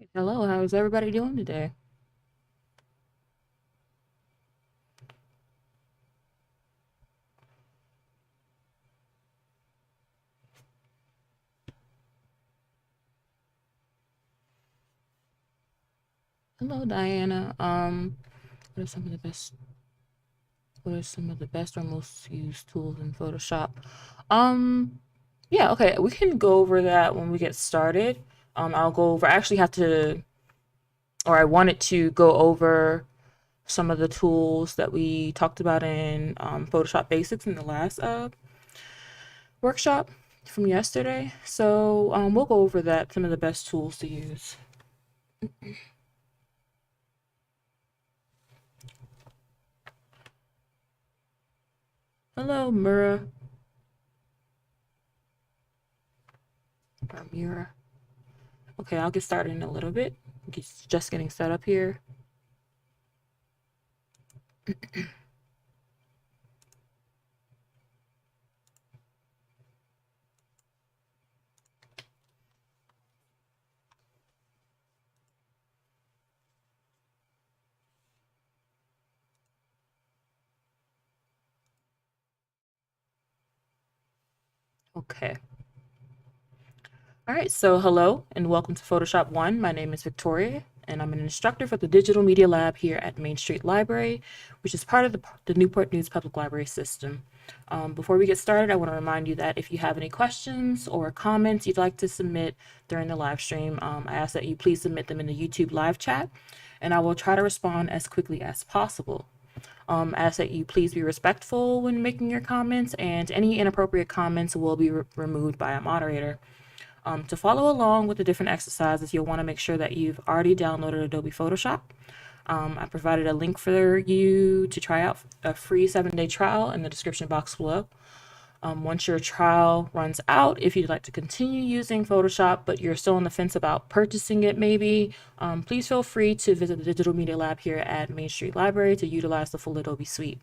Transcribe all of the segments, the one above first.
Hello, how's everybody doing today? Hello, Diana. What are some of the best what are some of the best or most used tools in Photoshop? Um, yeah, okay, we can go over that when we get started. I actually have to, or I wanted to go over some of the tools that we talked about in Photoshop Basics in the last workshop from yesterday. So we'll go over that, some of the best tools to use. Hello, Mira. Okay, I'll get started in a little bit. Just getting set up here. Okay. All right, so hello and welcome to Photoshop 1. My name is Victoria and I'm an instructor for the Digital Media Lab here at Main Street Library, which is part of the Newport News Public Library system. Before we get started, I want to remind you that if you have any questions or comments you'd like to submit during the live stream, I ask that you please submit them in the YouTube live chat and I will try to respond as quickly as possible. Ask that you please be respectful when making your comments, and any inappropriate comments will be removed by a moderator. To follow along with the different exercises, you'll want to make sure that you've already downloaded Adobe Photoshop. I provided a link for you to try out a free 7-day trial in the description box below. Once your trial runs out, if you'd like to continue using Photoshop, but you're still on the fence about purchasing it maybe, please feel free to visit the Digital Media Lab here at Main Street Library to utilize the full Adobe suite.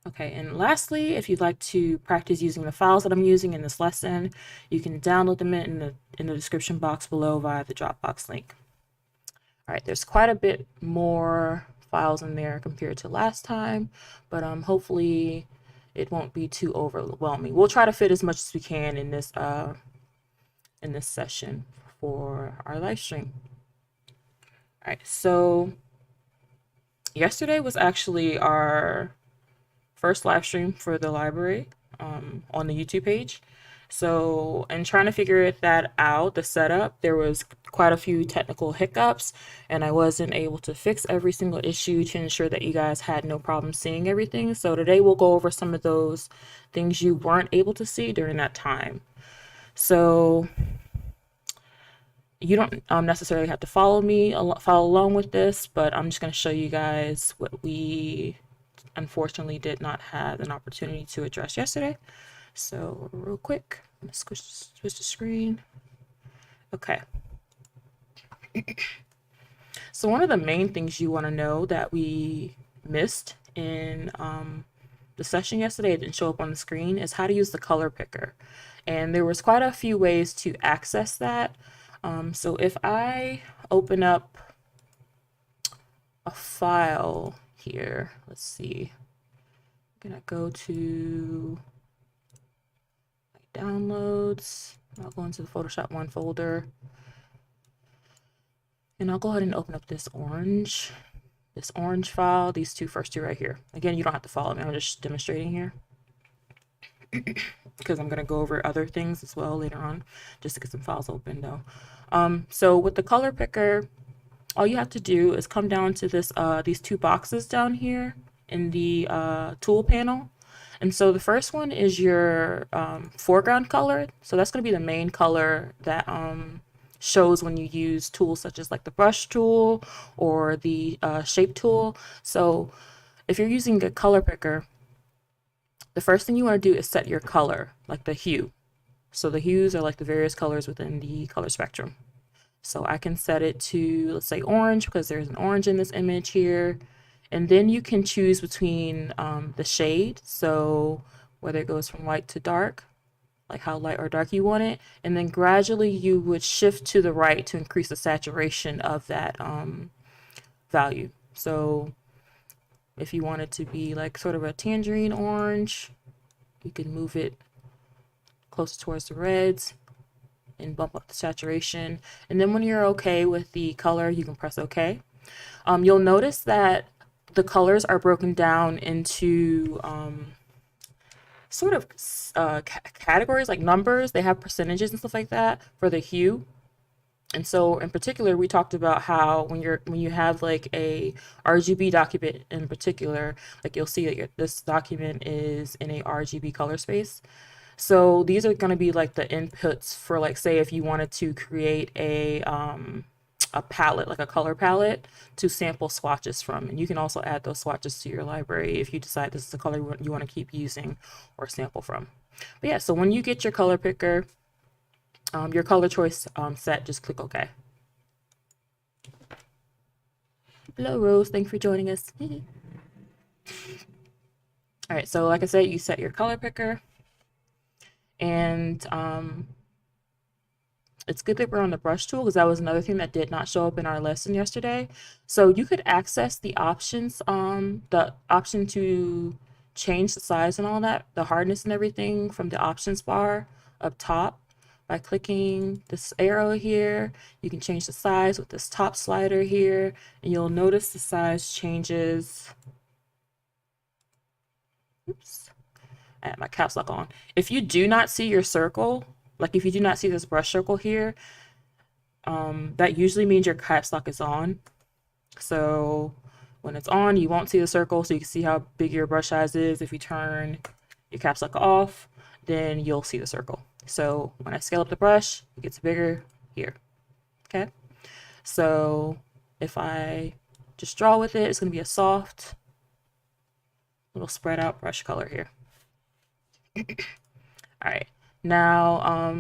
Okay, and lastly, if you'd like to practice using the files that I'm using in this lesson, you can download them in the description box below via the Dropbox link. All right, there's quite a bit more files in there compared to last time, but hopefully it won't be too overwhelming. We'll try to fit as much as we can in this session for our live stream. All right, so yesterday was actually our first live stream for the library on the YouTube page. So, in trying to figure that out, the setup, there was quite a few technical hiccups, and I wasn't able to fix every single issue to ensure that you guys had no problem seeing everything. So today we'll go over some of those things you weren't able to see during that time. So you don't necessarily have to follow along with this, but I'm just going to show you guys what we unfortunately did not have an opportunity to address yesterday. So real quick, I'm gonna switch the screen. Okay. So one of the main things you want to know that we missed in the session yesterday, it didn't show up on the screen, is how to use the color picker. And there was quite a few ways to access that. So if I open up a file here, let's see, I'm gonna go to my downloads. I'll go into the Photoshop 1 folder, and I'll go ahead and open up this orange file, these first two right here. Again, you don't have to follow me, I'm just demonstrating here because I'm going to go over other things as well later on, just to get some files open though. So with the color picker, all you have to do is come down to these two boxes down here in the tool panel. And so the first one is your foreground color. So that's going to be the main color that shows when you use tools such as like the brush tool or the shape tool. So if you're using a color picker, the first thing you want to do is set your color, like the hue. So the hues are like the various colors within the color spectrum. So I can set it to, let's say, orange, because there's an orange in this image here. And then you can choose between the shade, so whether it goes from light to dark, like how light or dark you want it, and then gradually you would shift to the right to increase the saturation of that value. So if you want it to be like sort of a tangerine orange, you can move it closer towards the reds and bump up the saturation. And then when you're okay with the color, you can press OK. You'll notice that the colors are broken down into sort of categories, like numbers. They have percentages and stuff like that for the hue. And so in particular, we talked about how when you have like a RGB document in particular, like you'll see that this document is in a RGB color space. So these are going to be like the inputs for, like, say if you wanted to create a palette, like a color palette to sample swatches from. And you can also add those swatches to your library if you decide this is the color you want to keep using or sample from. But yeah, so when you get your color picker, your color choice set, just click OK. Hello, Rose. Thanks for joining us. All right, so like I said, you set your color picker. And it's good that we're on the brush tool, because that was another thing that did not show up in our lesson yesterday. So you could access the options, the option to change the size and all that, the hardness and everything, from the options bar up top by clicking this arrow here. You can change the size with this top slider here, and you'll notice the size changes. Oops. I had my caps lock on. If you do not see your circle, like if you do not see this brush circle here, that usually means your caps lock is on. So when it's on, you won't see the circle, so you can see how big your brush size is. If you turn your caps lock off, then you'll see the circle. So when I scale up the brush, it gets bigger here. Okay. So if I just draw with it, it's going to be a soft little spread out brush color here. All right, now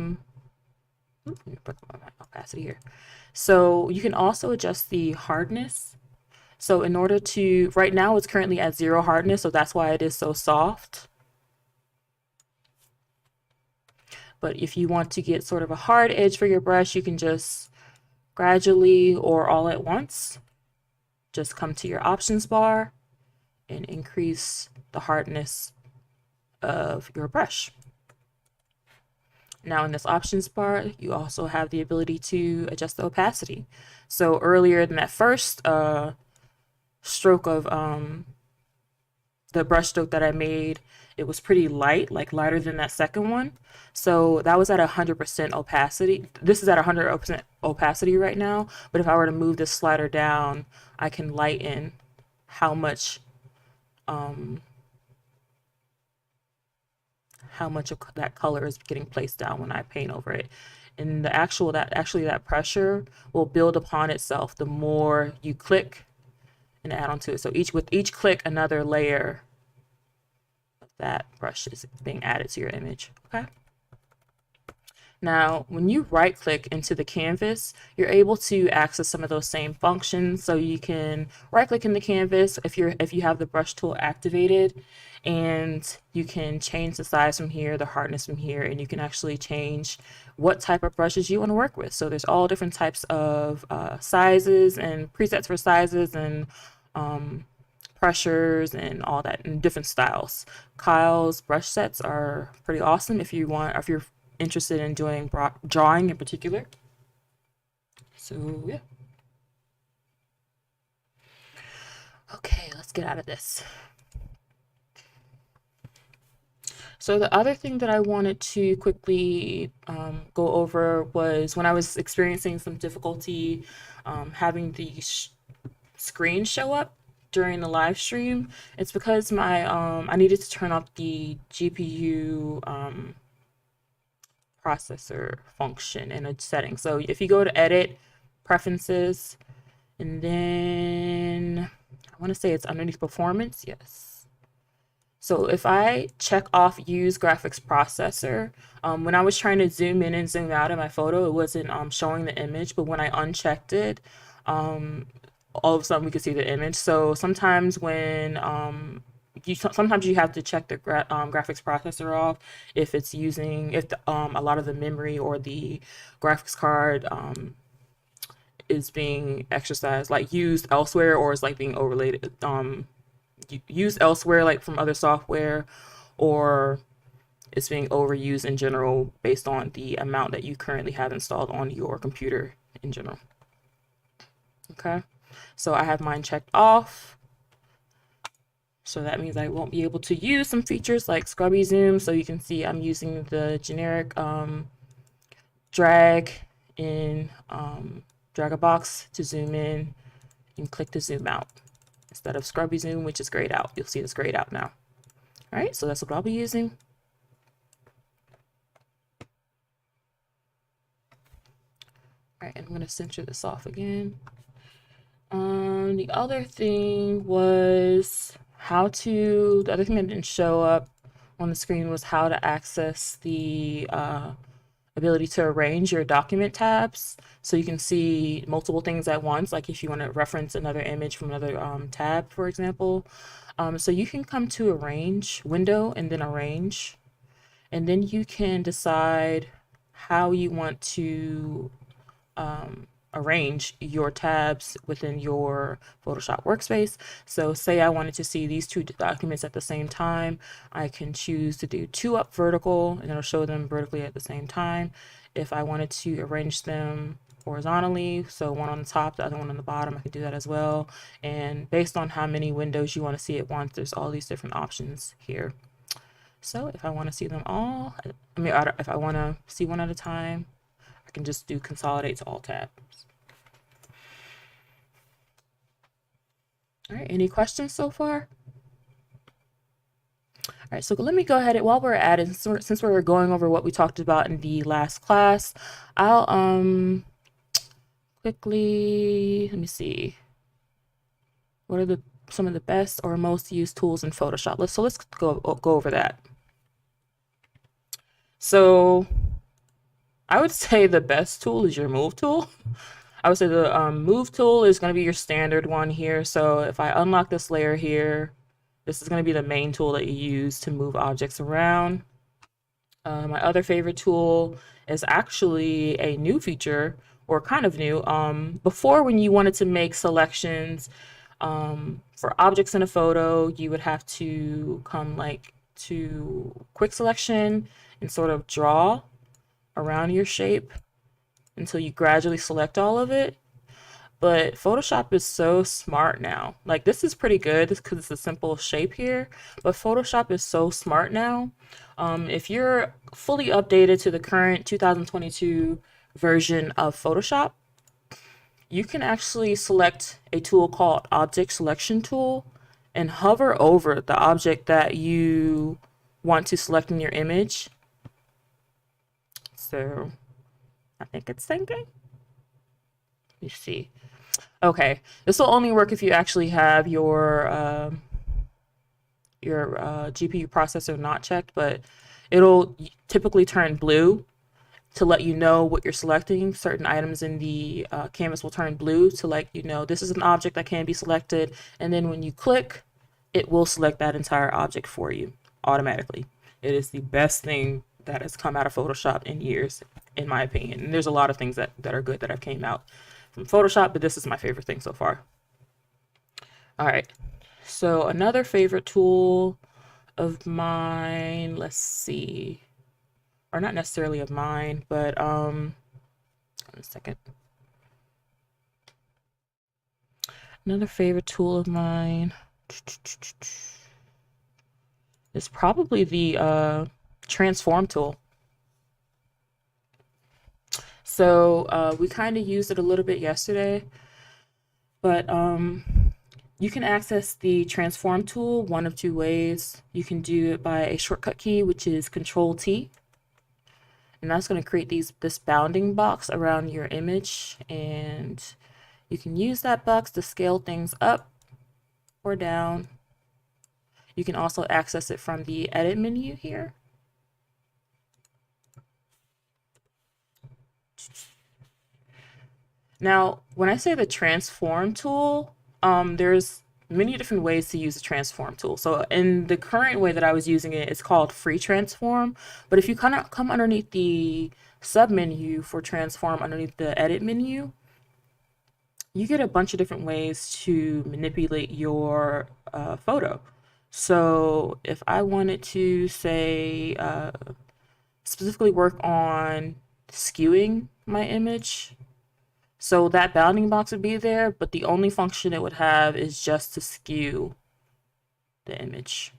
let me put my opacity here. So you can also adjust the hardness. So in order to, right now it's currently at 0 hardness, so that's why it is so soft. But if you want to get sort of a hard edge for your brush, you can just gradually or all at once just come to your options bar and increase the hardness of your brush. Now in this options bar, you also have the ability to adjust the opacity. So earlier in that first stroke of the brush stroke that I made, it was pretty light, like lighter than that second one. So that was at 100% opacity. This is at 100% opacity right now, but if I were to move this slider down, I can lighten how much of that color is getting placed down when I paint over it. And that pressure will build upon itself the more you click and add onto it. So with each click, another layer of that brush is being added to your image. Okay. Now, when you right click into the canvas, you're able to access some of those same functions. So you can right click in the canvas if you have the brush tool activated, and you can change the size from here, the hardness from here, and you can actually change what type of brushes you want to work with. So there's all different types of sizes and presets for sizes and pressures and all that, and different styles. Kyle's brush sets are pretty awesome if you're interested in doing drawing in particular. So yeah. Okay, let's get out of this. So the other thing that I wanted to quickly go over was when I was experiencing some difficulty having the screen show up during the live stream. It's because I needed to turn off the GPU processor function in a setting. So if you go to Edit, Preferences, and then I want to say it's underneath Performance. Yes. So if I check off Use Graphics Processor, when I was trying to zoom in and zoom out in my photo, it wasn't showing the image, but when I unchecked it, all of a sudden we could see the image. So sometimes when sometimes you have to check the graphics processor off if it's using a lot of the memory or the graphics card is being exercised, like used elsewhere, or is like being overlaid used elsewhere, like from other software, or it's being overused in general based on the amount that you currently have installed on your computer in general. Okay, so I have mine checked off. So that means I won't be able to use some features like scrubby zoom. So you can see I'm using the generic drag in drag a box to zoom in and click to zoom out instead of scrubby zoom, which is grayed out. You'll see it's grayed out now. All right, so that's what I'll be using. All right, I'm going to center this off again. The other thing was the other thing that didn't show up on the screen was how to access the ability to arrange your document tabs so you can see multiple things at once, like if you want to reference another image from another tab, for example. So you can come to Arrange, Window, and then Arrange, and then you can decide how you want to arrange your tabs within your Photoshop workspace. So say I wanted to see these two documents at the same time, I can choose to do two up vertical and it'll show them vertically at the same time. If I wanted to arrange them horizontally, so one on the top, the other one on the bottom, I can do that as well. And based on how many windows you want to see at once, there's all these different options here. So if I want to see them all, if I want to see one at a time, I can just do consolidate to all tabs. All right, any questions so far? All right, so let me go ahead and while we're at it, since we're going over what we talked about in the last class, I'll quickly, let me see. What are some of the best or most used tools in Photoshop? Let's go over that. So I would say the best tool is your move tool. I would say the move tool is going to be your standard one here. So if I unlock this layer here, this is going to be the main tool that you use to move objects around. My other favorite tool is actually a new feature, or kind of new. Before, when you wanted to make selections for objects in a photo, you would have to come like to quick selection and sort of draw around your shape until you gradually select all of it. But Photoshop is so smart now. Like, this is pretty good because it's a simple shape here, but Photoshop is so smart now. If you're fully updated to the current 2022 version of Photoshop, you can actually select a tool called Object Selection Tool and hover over the object that you want to select in your image. So I think it's thinking. Let me see. Okay, this will only work if you actually have your GPU processor not checked, but it'll typically turn blue to let you know what you're selecting. Certain items in the canvas will turn blue to let you know this is an object that can be selected, and then when you click, it will select that entire object for you automatically. It is the best thing that has come out of Photoshop in years, in my opinion. And there's a lot of things that are good that have came out from Photoshop, but this is my favorite thing so far. All right, so another favorite tool of mine, let's see, or not necessarily of mine, but one second. Another favorite tool of mine is probably the transform tool. So we kind of used it a little bit yesterday, but you can access the transform tool one of two ways. You can do it by a shortcut key, which is Control T, and that's going to create this bounding box around your image, and you can use that box to scale things up or down. You can also access it from the edit menu here. Now, when I say the transform tool, there's many different ways to use the transform tool. So in the current way that I was using it, it's called free transform. But if you kind of come underneath the sub menu for transform underneath the edit menu, you get a bunch of different ways to manipulate your photo. So if I wanted to say specifically work on skewing my image, so that bounding box would be there, but the only function it would have is just to skew the image.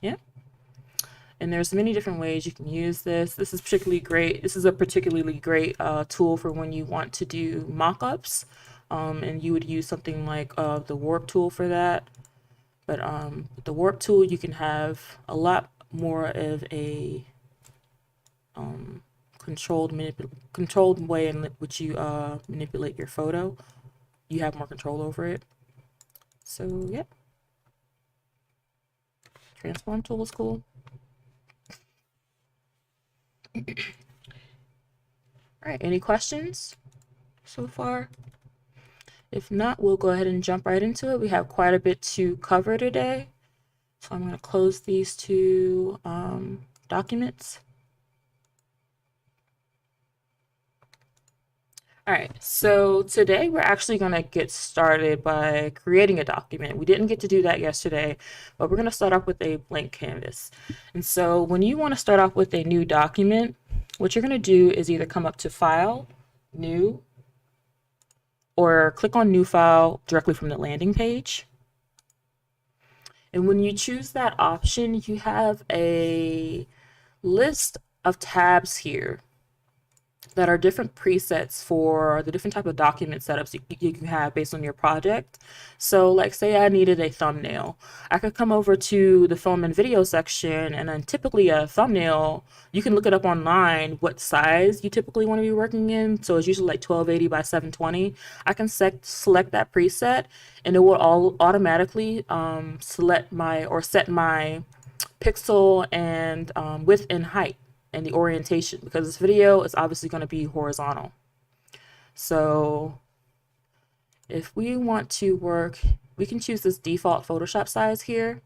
Yeah. And there's many different ways you can use this. This is particularly great. This is a particularly great tool for when you want to do mock-ups. And you would use something like the warp tool for that. But the warp tool, you can have a lot more of a controlled way in which you manipulate your photo. You have more control over it. So yeah, transform tool is cool. All right, any questions so far? If not, we'll go ahead and jump right into it. We have quite a bit to cover today. So I'm going to close these two documents. All right, so today we're actually going to get started by creating a document. We didn't get to do that yesterday, but we're going to start off with a blank canvas. And so when you want to start off with a new document, what you're going to do is either come up to File, New, or click on New File directly from the landing page. And when you choose that option, you have a list of tabs here that are different presets for the different type of document setups you can have based on your project. So like say I needed a thumbnail. I could come over to the film and video section, and then typically a thumbnail, you can look it up online what size you typically want to be working in. So it's usually like 1280 by 720. I can select that preset, and it will all automatically set my pixel and width and height and the orientation, because this video is obviously going to be horizontal. So if we want to work, we can choose this default Photoshop size here.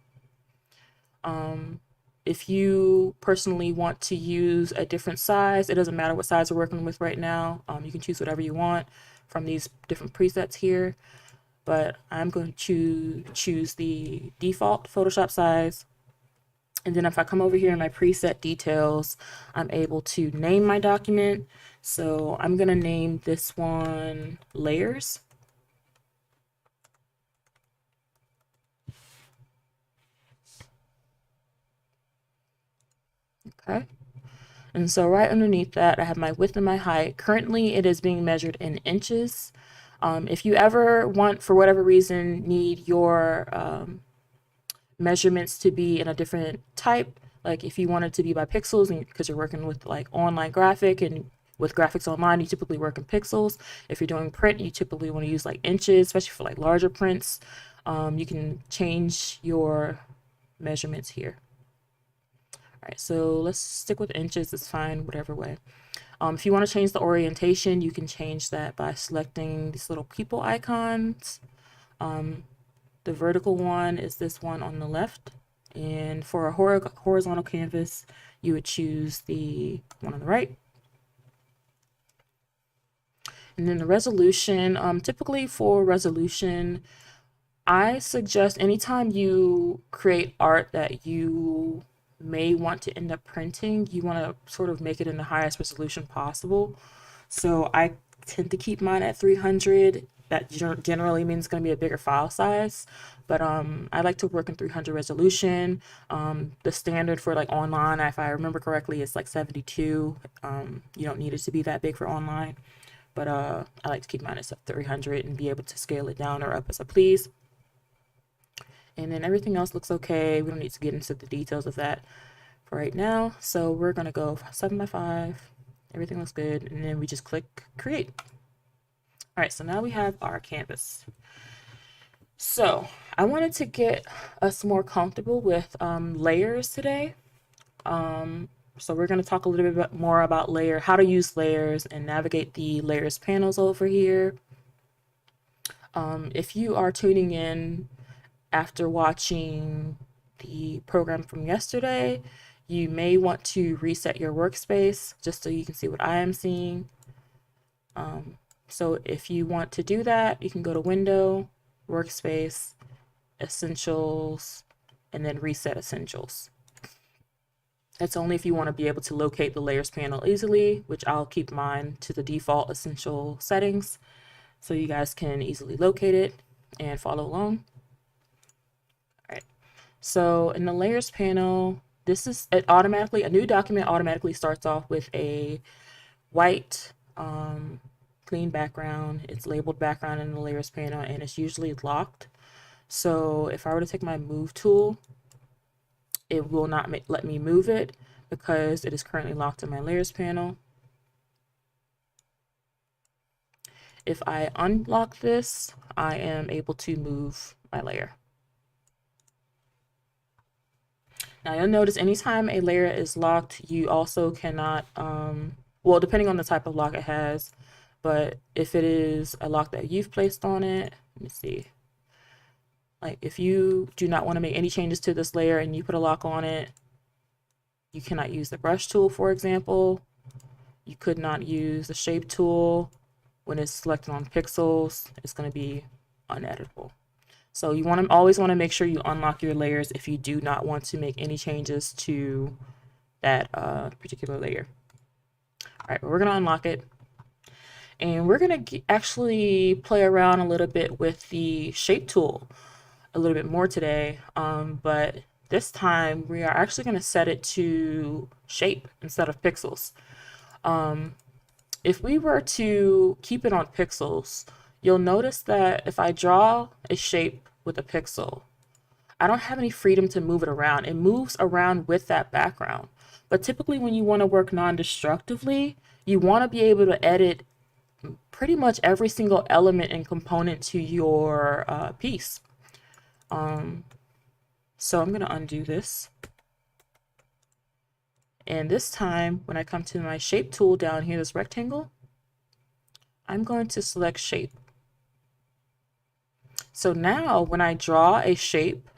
If you personally want to use a different size, it doesn't matter what size we're working with right now. You can choose whatever you want from these different presets here, but I'm going to choose the default Photoshop size. And then if I come over here in my preset details, I'm able to name my document. So I'm going to name this one Layers. Okay. And so right underneath that, I have my width and my height. Currently, it is being measured in inches. If you ever want, for whatever reason, need your measurements to be in a different type, like if you want it to be by pixels, and because you're working with like online graphic, and with graphics online you typically work in pixels. If you're doing print, you typically want to use like inches, especially for like larger prints. You can change your measurements here. All right, so let's stick with inches. It's fine whatever way. If you want to change the orientation, you can change that by selecting these little people icons. The vertical one is this one on the left, and for a horizontal canvas, you would choose the one on the right. And then the resolution, typically for resolution, I suggest anytime you create art that you may want to end up printing, you want to sort of make it in the highest resolution possible. So I tend to keep mine at 300. That generally means it's going to be a bigger file size, but I like to work in 300 resolution. The standard for like online, if I remember correctly, is like 72. You don't need it to be that big for online, but I like to keep mine at 300 and be able to scale it down or up as I please. And then everything else looks okay. We don't need to get into the details of that for right now. So we're going to go 7 by 5. Everything looks good, and then we just click create. All right, so now we have our canvas. So I wanted to get us more comfortable with layers today. So we're going to talk a little bit more about how to use layers and navigate the layers panels over here. If you are tuning in after watching the program from yesterday, you may want to reset your workspace just so you can see what I am seeing. So if you want to do that, you can go to Window, Workspace, Essentials, and then Reset Essentials. That's only if you want to be able to locate the Layers panel easily, which I'll keep mine to the default essential settings so you guys can easily locate it and follow along. All right. So in the Layers panel, this is it automatically, a new document automatically starts off with a white clean background. It's labeled background in the Layers panel, and it's usually locked. So if I were to take my move tool, it will not let me move it because it is currently locked in my Layers panel. If I unlock this, I am able to move my layer. Now you'll notice anytime a layer is locked, you also cannot, well, depending on the type of lock it has, but if it is a lock that you've placed on it, let me see. Like if you do not want to make any changes to this layer and you put a lock on it, you cannot use the brush tool, for example. You could not use the shape tool. When it's selected on pixels, it's going to be uneditable. So you always want to make sure you unlock your layers if you do not want to make any changes to that particular layer. All right, we're going to unlock it. And we're going to actually play around a little bit with the shape tool a little bit more today. But this time we are actually going to set it to shape instead of pixels. If we were to keep it on pixels, you'll notice that if I draw a shape with a pixel, I don't have any freedom to move it around. It moves around with that background. But typically when you want to work non-destructively, you want to be able to edit pretty much every single element and component to your piece. So I'm going to undo this. And this time, when I come to my shape tool down here, this rectangle, I'm going to select shape. So now when I draw a shape,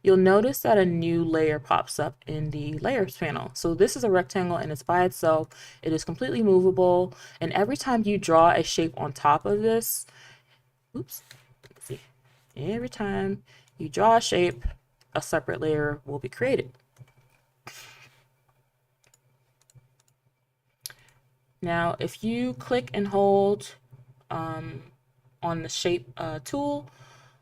you'll notice that a new layer pops up in the layers panel. So this is a rectangle and it's by itself. It is completely movable. And every time you draw a shape on top of this, oops, let's see. Every time you draw a shape, a separate layer will be created. Now, if you click and hold on the shape tool,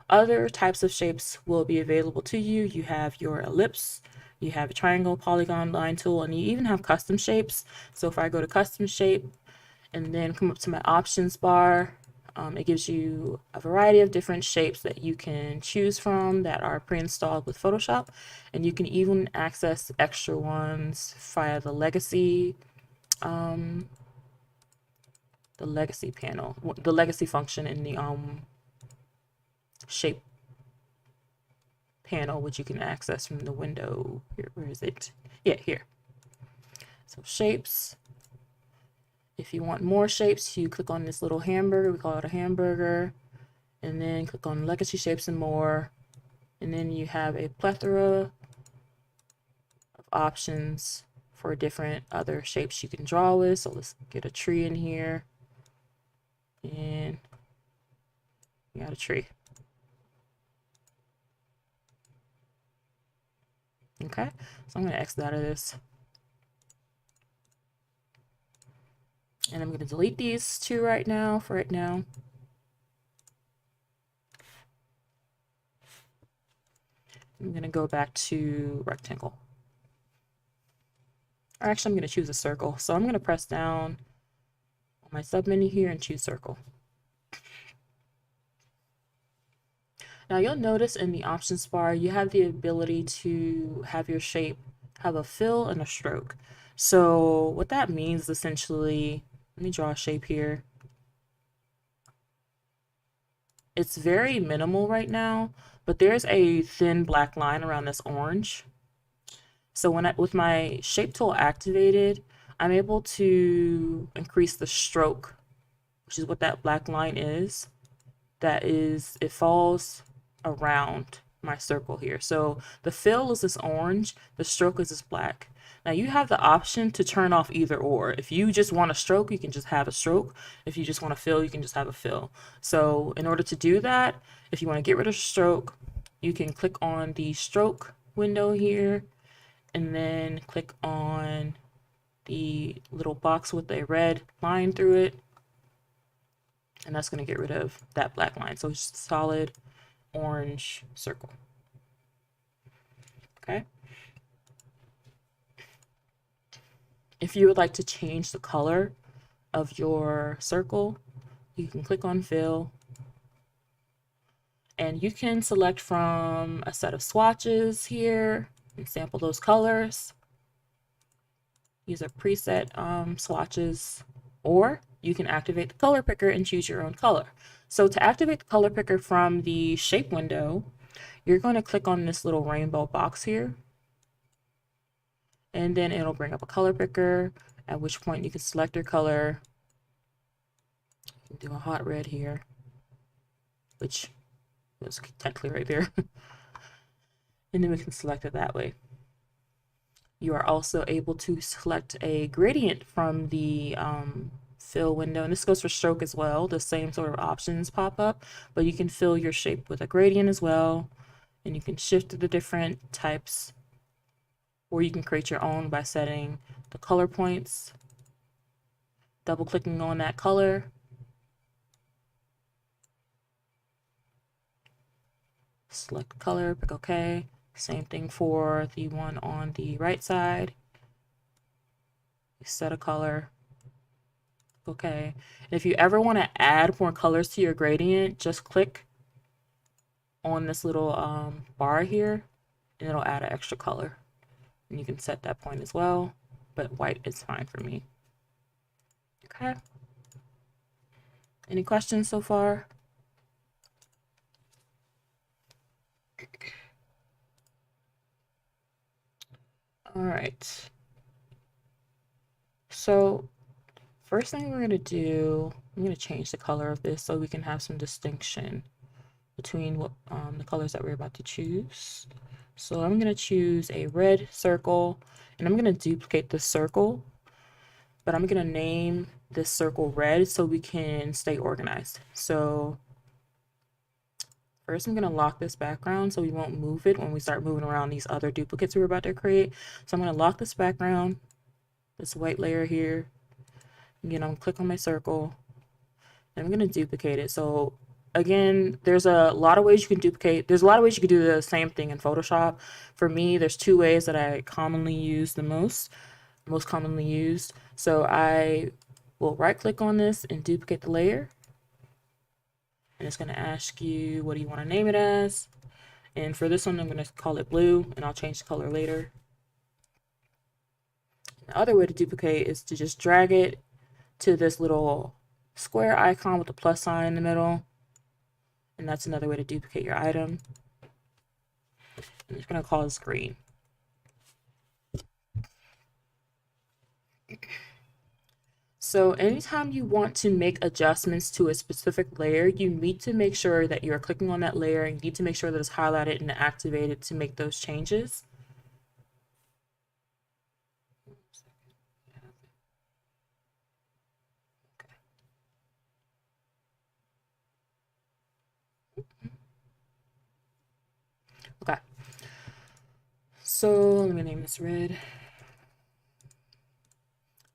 other types of shapes will be available to you. You have your ellipse, you have a triangle, polygon, line tool, and you even have custom shapes. So if I go to custom shape and then come up to my options bar, it gives you a variety of different shapes that you can choose from that are pre-installed with Photoshop. And you can even access extra ones via the legacy panel, the legacy function in the shape panel, which you can access from the window here. Where is it? Yeah, here. So shapes. If you want more shapes, you click on this little hamburger. We call it a hamburger. And then click on legacy shapes and more. And then you have a plethora of options for different other shapes you can draw with. So let's get a tree in here. And we got a tree. Okay, so I'm going to exit out of this. And I'm going to delete these two right now, for right now. I'm going to go back to rectangle. Or actually, I'm going to choose a circle. So I'm going to press down on my submenu here and choose circle. Now you'll notice in the options bar, you have the ability to have your shape have a fill and a stroke. So what that means essentially, let me draw a shape here. It's very minimal right now, but there's a thin black line around this orange. So with my shape tool activated, I'm able to increase the stroke, which is what that black line is. it falls around my circle here. So the fill is this orange, the stroke is this black. Now you have the option to turn off either or. If you just want a stroke, you can just have a stroke. If you just want a fill, you can just have a fill. So in order to do that, if you want to get rid of stroke, you can click on the stroke window here and then click on the little box with a red line through it. And that's going to get rid of that black line. So it's just a solid orange circle. Okay. If you would like to change the color of your circle, you can click on fill and you can select from a set of swatches here and sample those colors. These are preset swatches, or you can activate the color picker and choose your own color. So to activate the color picker from the shape window, you're going to click on this little rainbow box here, and then it'll bring up a color picker, at which point you can select your color. You can do a hot red here, which is technically right there. And then we can select it that way. You are also able to select a gradient from the fill window, and this goes for stroke as well. The same sort of options pop up, but you can fill your shape with a gradient as well, and you can shift to the different types, or you can create your own by setting the color points, double clicking on that color, select color, pick OK. Same thing for the one on the right side. Set a color. Okay. And if you ever want to add more colors to your gradient, just click on this little bar here, and it'll add an extra color. And you can set that point as well, but white is fine for me. Okay. Any questions so far? All right. So first thing we're going to do, I'm going to change the color of this so we can have some distinction between what the colors that we're about to choose. So I'm going to choose a red circle, and I'm going to duplicate the circle, but I'm going to name this circle red so we can stay organized. So first I'm going to lock this background so we won't move it when we start moving around these other duplicates we're about to create. So I'm going to lock this background, this white layer here. Again, I'm going to click on my circle, and I'm going to duplicate it. So again, there's a lot of ways you can duplicate. There's a lot of ways you can do the same thing in Photoshop. For me, there's two ways that I commonly use the most commonly used. So I will right click on this and duplicate the layer. And it's going to ask you, what do you want to name it as? And for this one, I'm going to call it blue, and I'll change the color later. The other way to duplicate is to just drag it to this little square icon with a plus sign in the middle. And that's another way to duplicate your item. I'm just going to call this green. So anytime you want to make adjustments to a specific layer, you need to make sure that you're clicking on that layer, and you need to make sure that it's highlighted and activated to make those changes. Okay. So let me name this red.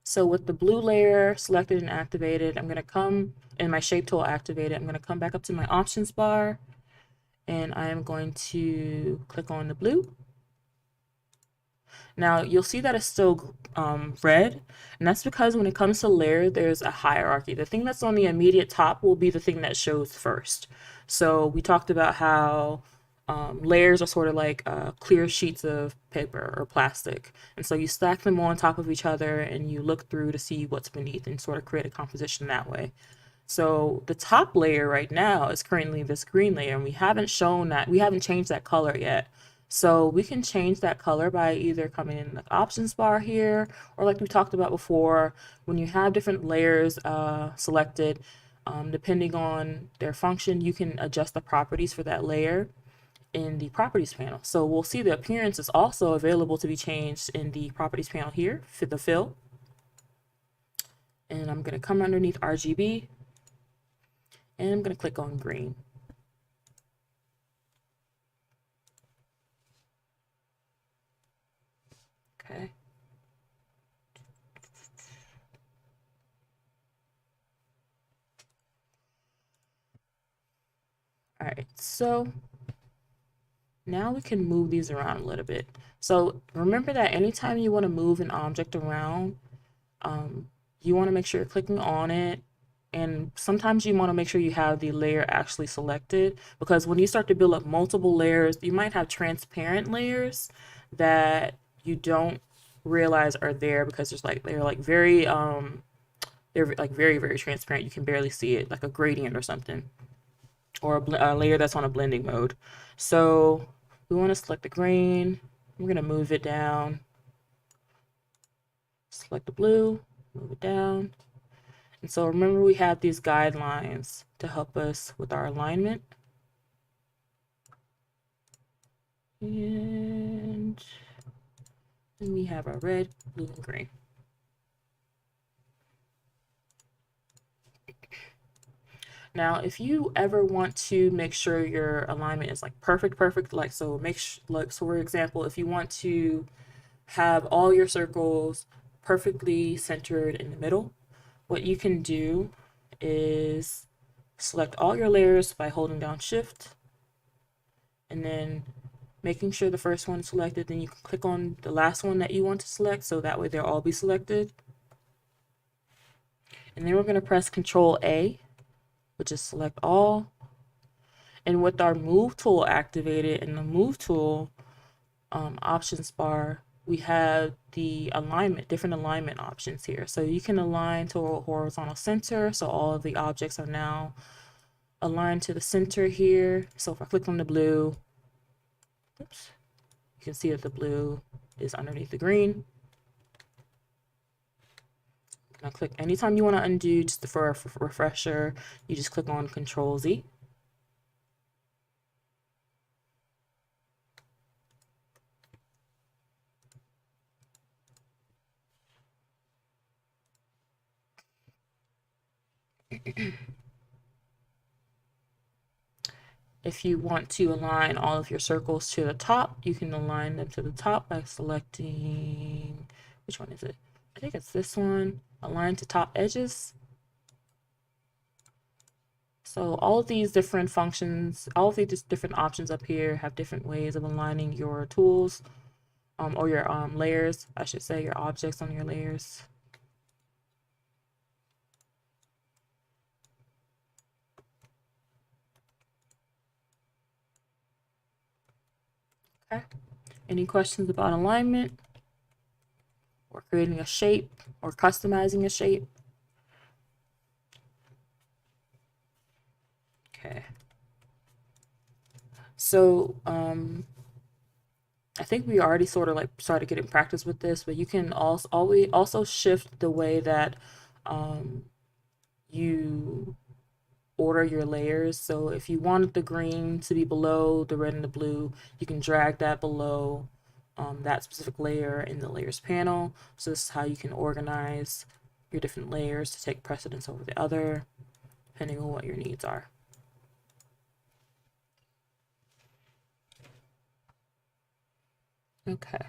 So with the blue layer selected and activated, I'm going to come, and my shape tool activated, I'm going to come back up to my options bar, and I am going to click on the blue. Now you'll see that it's still red, and that's because when it comes to layer, there's a hierarchy. The thing that's on the immediate top will be the thing that shows first. So we talked about how layers are sort of like clear sheets of paper or plastic, and so you stack them on top of each other and you look through to see what's beneath and sort of create a composition that way. So the top layer right now is currently this green layer, and we haven't changed that color yet. So we can change that color by either coming in the options bar here, or like we talked about before, when you have different layers selected, Depending on their function, you can adjust the properties for that layer in the properties panel. So we'll see the appearance is also available to be changed in the properties panel here for the fill. And I'm going to come underneath RGB and I'm going to click on green. Okay. All right, so now we can move these around a little bit. So remember that anytime you want to move an object around, you want to make sure you're clicking on it. And sometimes you want to make sure you have the layer actually selected, because when you start to build up multiple layers, you might have transparent layers that you don't realize are there because they're like very very, very transparent. You can barely see it, like a gradient or something, or a layer that's on a blending mode. So we want to select the green. We're going to move it down. Select the blue, move it down. And so remember, we have these guidelines to help us with our alignment. And then we have our red, blue, and green. Now, if you ever want to make sure your alignment is like perfect, like so for example, if you want to have all your circles perfectly centered in the middle, what you can do is select all your layers by holding down Shift and then making sure the first one is selected. Then you can click on the last one that you want to select, so that way they'll all be selected. And then we're going to press Control A, which is select all. And with our Move tool activated in the Move tool options bar, we have the different alignment options here. So you can align to a horizontal center, so all of the objects are now aligned to the center here. So if I click on the blue, oops, you can see that the blue is underneath the green. Now click anytime you want to undo, just for a refresher, you just click on Control Z. If you want to align all of your circles to the top, you can align them to the top by selecting, which one is it? I think it's this one, align to top edges. So all of these different functions, all of these different options up here have different ways of aligning your tools, or your layers, I should say, your objects on your layers. Okay. Any questions about alignment or creating a shape or customizing a shape? Okay. So I think we already sort of like started getting practice with this, but you can also shift the way that you order your layers. So if you wanted the green to be below the red and the blue, you can drag that below that specific layer in the layers panel. So this is how you can organize your different layers to take precedence over the other, depending on what your needs are. Okay.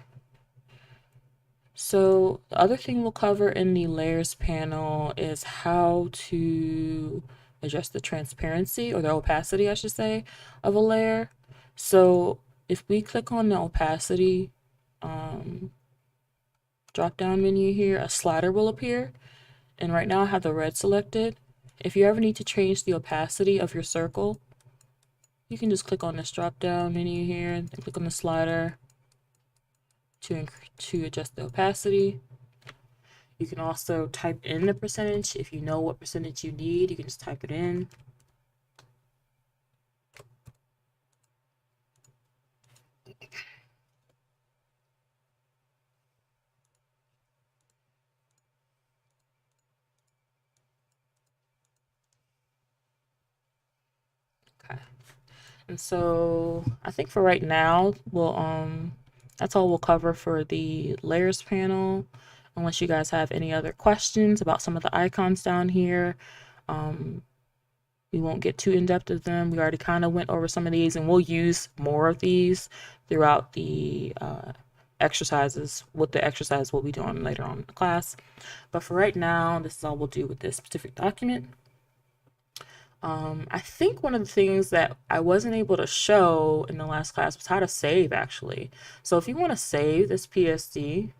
So the other thing we'll cover in the layers panel is how to adjust the transparency, or the opacity, I should say, of a layer. So if we click on the opacity drop down menu here, a slider will appear. And right now I have the red selected. If you ever need to change the opacity of your circle, you can just click on this drop down menu here and click on the slider to adjust the opacity. You can also type in the percentage. If you know what percentage you need, you can just type it in. Okay. And so I think for right now, that's all we'll cover for the layers panel. Unless you guys have any other questions about some of the icons down here. We won't get too in depth of them. We already kind of went over some of these, and we'll use more of these throughout the exercises, what the exercise we'll be doing later on in the class. But for right now, this is all we'll do with this specific document. I think one of the things that I wasn't able to show in the last class was how to save, actually. So if you want to save this PSD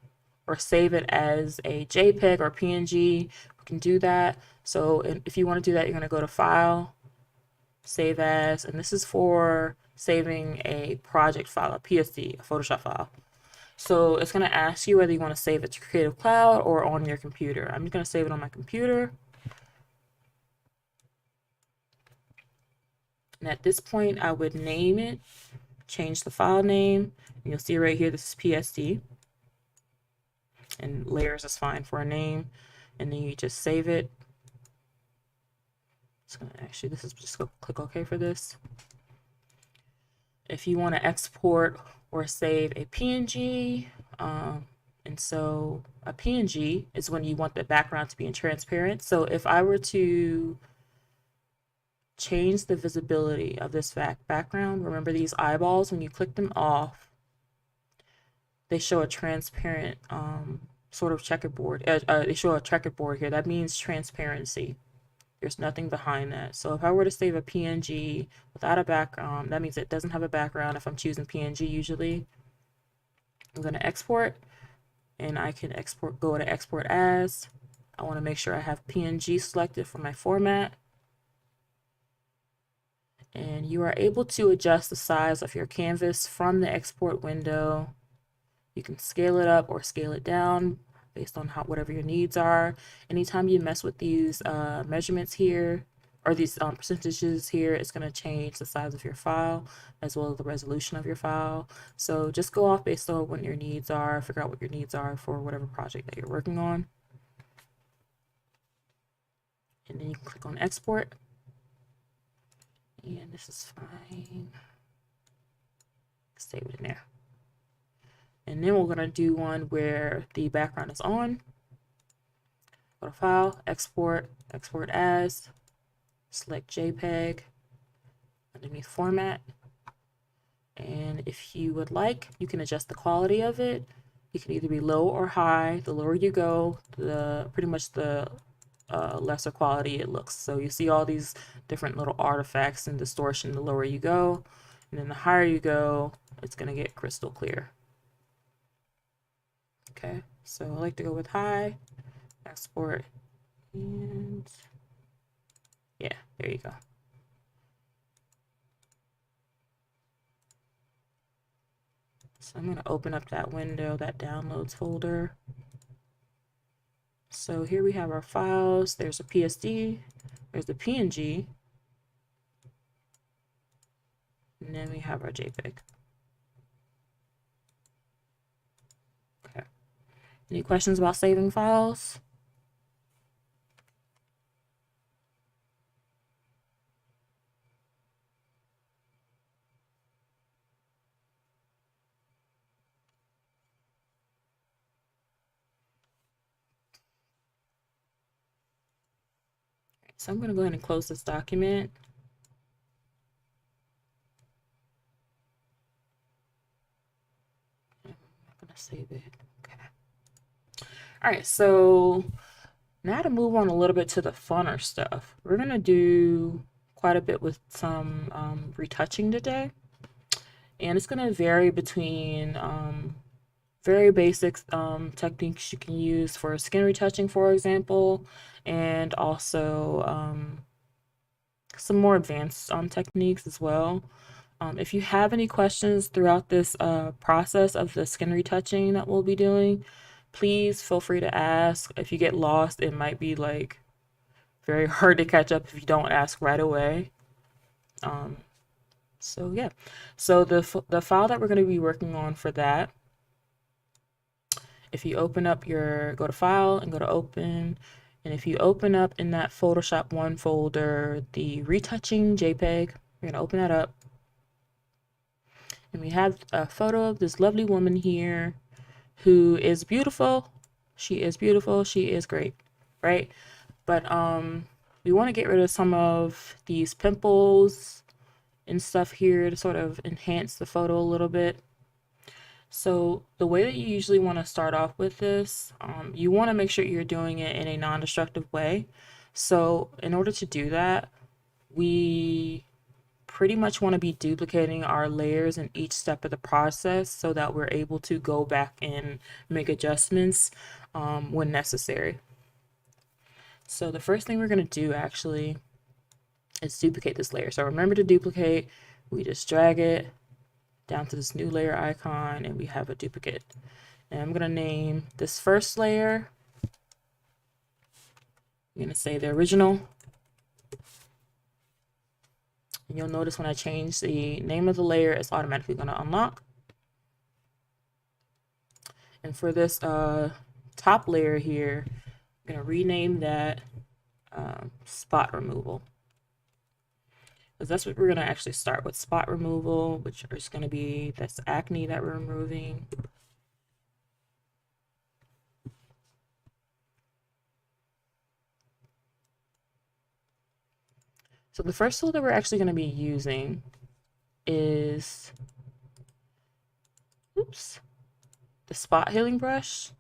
or save it as a JPEG or PNG, we can do that. So if you want to do that, you're going to go to File, Save As, and this is for saving a project file, a PSD, a Photoshop file. So it's going to ask you whether you want to save it to Creative Cloud or on your computer. I'm just going to save it on my computer. And at this point, I would name it, change the file name, and you'll see right here, this is PSD. And layers is fine for a name. And then you just save it. It's gonna actually, this is just go click OK for this. If you want to export or save a PNG, and so a PNG is when you want the background to be transparent. So if I were to change the visibility of this background, remember these eyeballs, when you click them off, they show a transparent sort of checkerboard. They show a checkerboard here. That means transparency. There's nothing behind that. So if I were to save a PNG without a background, that means it doesn't have a background. If I'm choosing PNG, usually I'm going to export, and I can export, go to export as. I want to make sure I have PNG selected for my format. And you are able to adjust the size of your canvas from the export window. You can scale it up or scale it down based on whatever your needs are. Anytime you mess with these measurements here, or these percentages here, it's going to change the size of your file as well as the resolution of your file. So just go off based on what your needs are, figure out what your needs are for whatever project that you're working on. And then you can click on export. And this is fine. Save it in there. And then we're going to do one where the background is on. Go to File, Export, Export As, select JPEG, underneath Format. And if you would like, you can adjust the quality of it. You can either be low or high. The lower you go, pretty much the lesser quality it looks. So you see all these different little artifacts and distortion the lower you go, and then the higher you go, it's going to get crystal clear. Okay, so I like to go with high, export, and yeah, there you go. So I'm going to open up that window, that downloads folder. So here we have our files. There's a PSD, there's the PNG, and then we have our JPEG. Okay. Any questions about saving files? So I'm going to go ahead and close this document. I'm going to save it. Okay. All right, so now to move on a little bit to the funner stuff. We're going to do quite a bit with some retouching today. And it's going to vary between very basic techniques you can use for skin retouching, for example, and also some more advanced techniques as well. If you have any questions throughout this process of the skin retouching that we'll be doing, please feel free to ask. If you get lost, it might be like very hard to catch up if you don't ask right away. So yeah, so the file that we're going to be working on for that, if you open up go to File and go to Open, and if you open up in that Photoshop 1 folder, the Retouching JPEG, We're going to open that up. And we have a photo of this lovely woman here who is beautiful. She is beautiful. She is great, right? But we want to get rid of some of these pimples and stuff here to sort of enhance the photo a little bit. So the way that you usually want to start off with this, you want to make sure you're doing it in a non-destructive way. So in order to do that, we pretty much want to be duplicating our layers in each step of the process so that we're able to go back and make adjustments when necessary. So the first thing we're going to do actually is duplicate this layer. So remember to duplicate. We just drag it down to this new layer icon and we have a duplicate. And I'm going to name this first layer, I'm going to say the original. And you'll notice when I change the name of the layer, it's automatically going to unlock. And for this top layer here, I'm going to rename that spot removal. Because that's what we're going to actually start with, spot removal, which is going to be this acne that we're removing. So the first tool that we're actually going to be using is, the spot healing brush.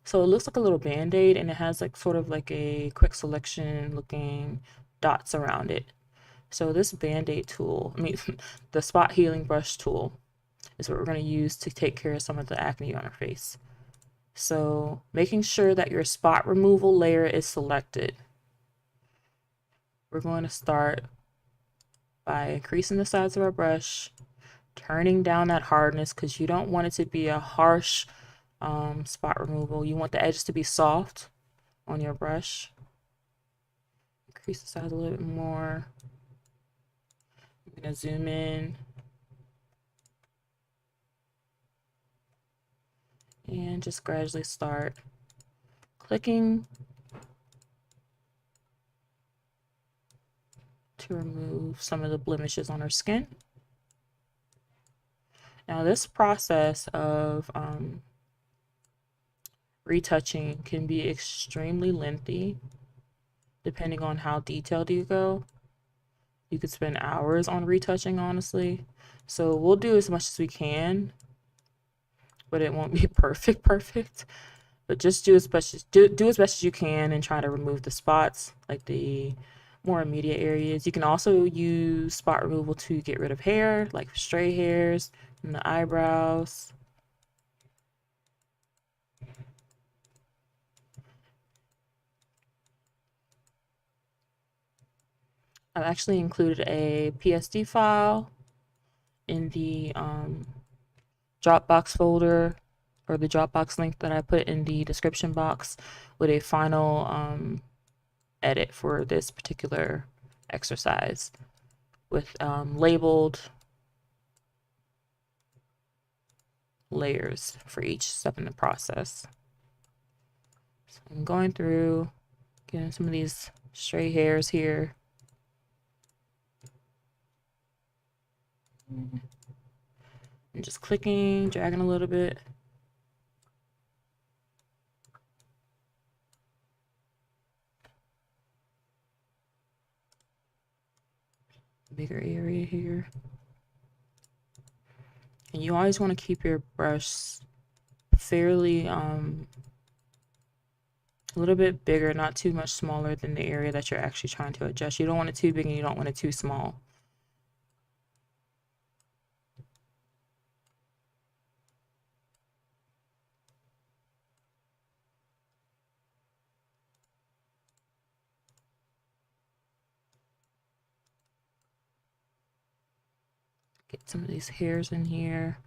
So it looks like a little band-aid and it has like sort of like a quick selection looking dots around it. So this band-aid tool, the spot healing brush tool is what we're going to use to take care of some of the acne on our face. So making sure that your spot removal layer is selected. We're going to start by increasing the size of our brush, turning down that hardness because you don't want it to be a harsh spot removal. You want the edges to be soft on your brush. Increase the size a little bit more. I'm going to zoom in. And just gradually start clicking to remove some of the blemishes on our skin. Now this process of retouching can be extremely lengthy depending on how detailed you go. You could spend hours on retouching, honestly. So we'll do as much as we can, but it won't be perfect. But just do as best as you can and try to remove the spots, like the more immediate areas. You can also use spot removal to get rid of hair, like stray hairs and the eyebrows. I've actually included a PSD file in the Dropbox folder, or the Dropbox link that I put in the description box, with a final edit for this particular exercise with labeled layers for each step in the process. So I'm going through, getting some of these stray hairs here. And just clicking, dragging a little bit. Bigger area here. And you always want to keep your brush fairly a little bit bigger, not too much smaller than the area that you're actually trying to adjust. You don't want it too big and you don't want it too small. Get some of these hairs in here.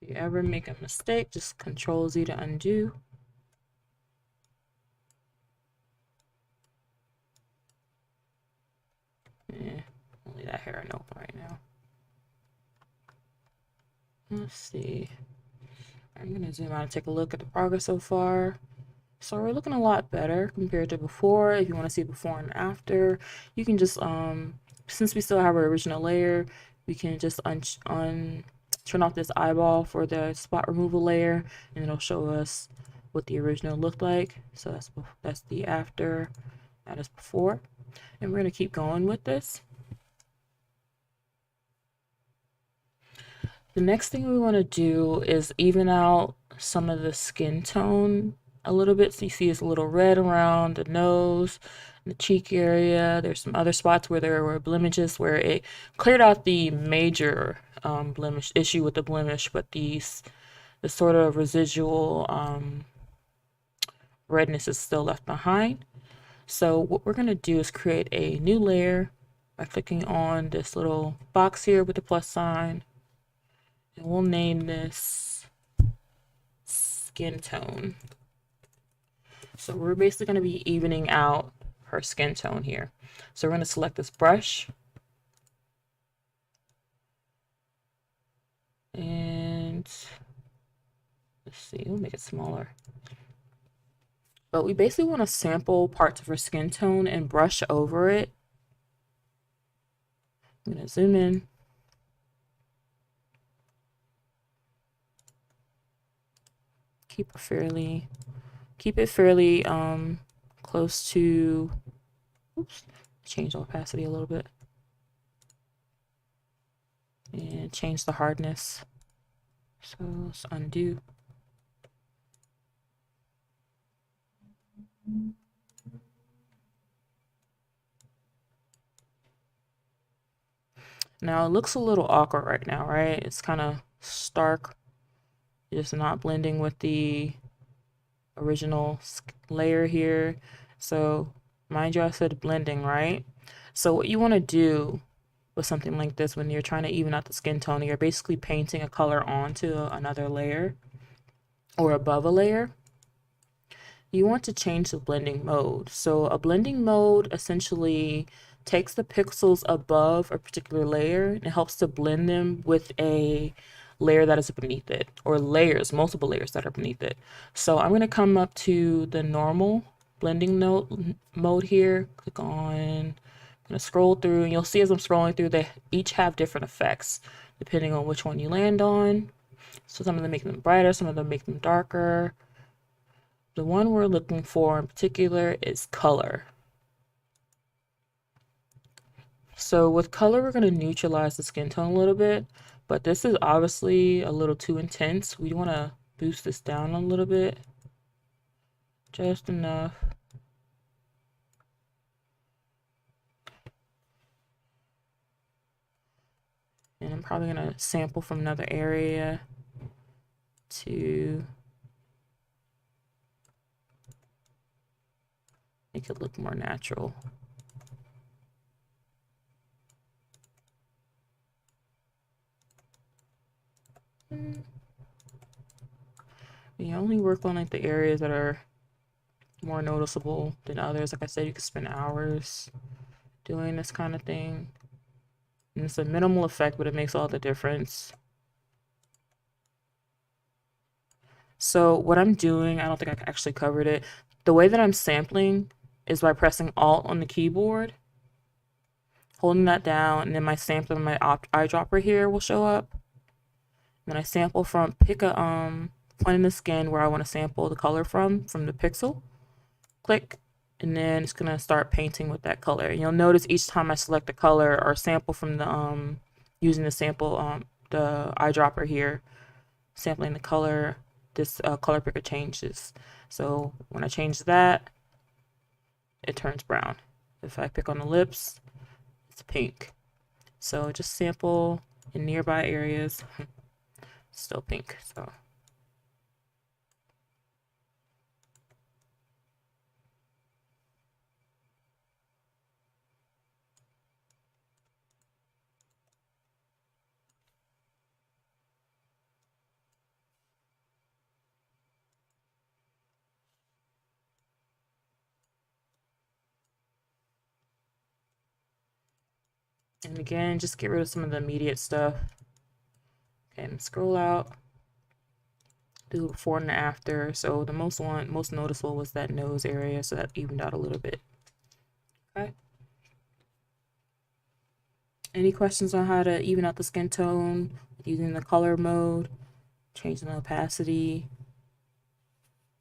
If you ever make a mistake, just Control Z to undo. Only that hair I know right now. Let's see. I'm gonna zoom out and take a look at the progress so far. So we're looking a lot better compared to before. If you want to see before and after, you can just since we still have our original layer, we can just turn off this eyeball for the spot removal layer, and it'll show us what the original looked like. So that's the after, that is before, and we're gonna keep going with this. The next thing we want to do is even out some of the skin tone a little bit. So you see it's a little red around the nose, the cheek area. There's some other spots where there were blemishes where it cleared out the major blemish issue with the blemish, but the sort of residual redness is still left behind. So what we're going to do is create a new layer by clicking on this little box here with the plus sign. And we'll name this skin tone. So we're basically going to be evening out her skin tone here. So we're going to select this brush. And let's see, we'll make it smaller. But we basically want to sample parts of her skin tone and brush over it. I'm going to zoom in. Keep it fairly close to, oops, change the opacity a little bit and change the hardness. So let's undo. Now it looks a little awkward right now, right? It's kind of stark. It's not blending with the original layer here. So mind you, I said blending, right? So what you want to do with something like this when you're trying to even out the skin tone, you're basically painting a color onto another layer or above a layer. You want to change the blending mode. So a blending mode essentially takes the pixels above a particular layer and helps to blend them with a layer that is beneath it, or layers, multiple layers that are beneath it. So I'm going to come up to the normal blending mode here, click on, I'm going to scroll through, and you'll see as I'm scrolling through, they each have different effects depending on which one you land on. So some of them make them brighter, some of them make them darker. The one we're looking for in particular is color. So with color, we're going to neutralize the skin tone a little bit, but this is obviously a little too intense. We want to boost this down a little bit, just enough. And I'm probably going to sample from another area to make it look more natural. We only work on like the areas that are more noticeable than others. Like I said, you could spend hours doing this kind of thing. And it's a minimal effect, but it makes all the difference. So what I'm doing, I don't think I actually covered it. The way that I'm sampling is by pressing Alt on the keyboard, holding that down, and then my sampler, my eyedropper here will show up. Then I sample from, pick a point in the skin where I want to sample the color from the pixel. Click, and then it's gonna start painting with that color. And you'll notice each time I select the color or sample from the using the sample the eyedropper here, sampling the color, this color picker changes. So when I change that, it turns brown. If I pick on the lips, it's pink. So just sample in nearby areas. Still pink. So And again, just get rid of some of the immediate stuff. Okay, and scroll out. Do before and after. So the most noticeable was that nose area, so that evened out a little bit. Okay. Any questions on how to even out the skin tone using the color mode, changing the opacity,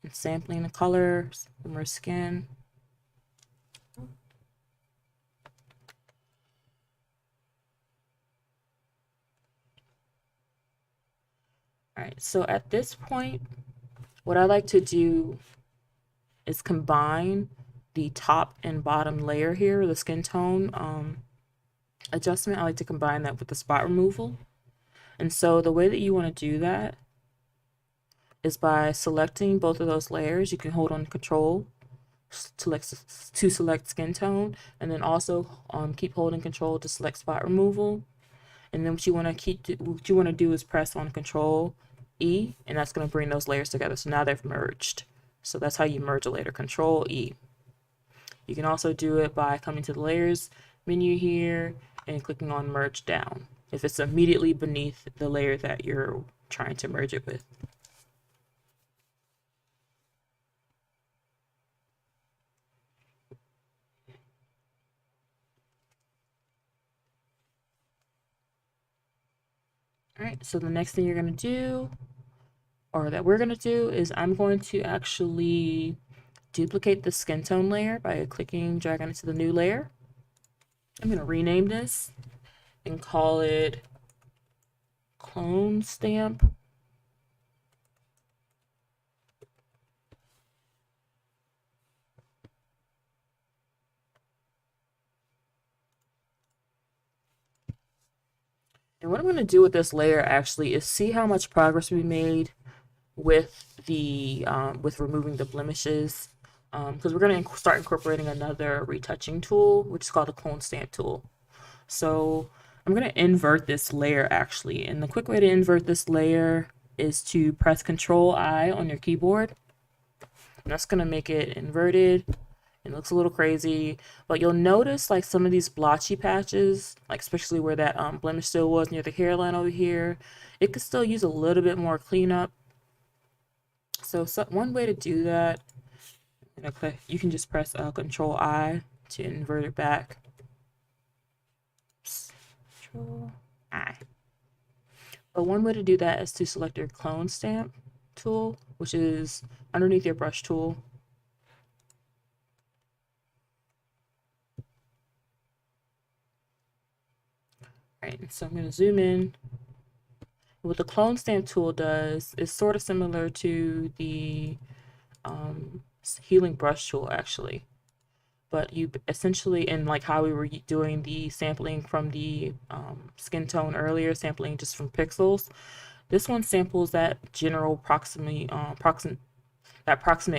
and sampling the colors from our skin? All right, so at this point, what I like to do is combine the top and bottom layer here, the skin tone adjustment. I like to combine that with the spot removal. And so the way that you want to do that is by selecting both of those layers. You can hold on Control to select skin tone, and then also keep holding Control to select spot removal. And then what you want to do is press on Control E, and that's going to bring those layers together. So now they've merged. So that's how you merge a layer, Control E. You can also do it by coming to the layers menu here and clicking on merge down if it's immediately beneath the layer that you're trying to merge it with. All right, so the next thing you're going to do, or that we're going to do, is I'm going to actually duplicate the skin tone layer by dragging it to the new layer. I'm going to rename this and call it Clone Stamp. And what I'm going to do with this layer actually is see how much progress we made with the with removing the blemishes, because we're going to start incorporating another retouching tool, which is called the Clone Stamp tool. So I'm going to invert this layer actually, and the quick way to invert this layer is to press Control I on your keyboard, and that's going to make it inverted. It looks a little crazy, but you'll notice like some of these blotchy patches, like especially where that blemish still was near the hairline over here, it could still use a little bit more cleanup. So one way to do that, you can just press Control I to invert it back. Oops. Control I. But one way to do that is to select your Clone Stamp tool, which is underneath your brush tool. Right, so I'm going to zoom in. What the Clone Stamp tool does is sort of similar to the healing brush tool actually, but you essentially, and like how we were doing the sampling from the skin tone earlier, sampling just from pixels, this one samples that general proximate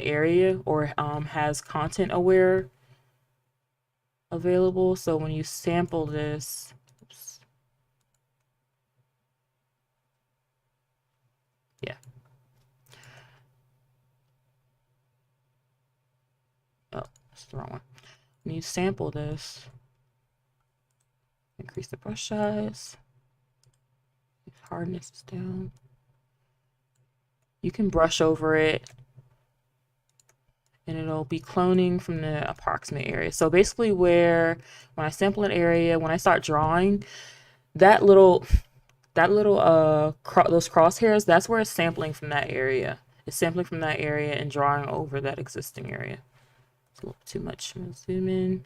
area, or has content aware available. So when you sample this, oops, yeah. Oh, that's the wrong one. When you sample this, increase the brush size, hardness is down. You can brush over it, and it'll be cloning from the approximate area. So basically when I sample an area, when I start drawing, those crosshairs, that's where it's sampling from that area. It's sampling from that area and drawing over that existing area. It's a little too much. I'm gonna zoom in.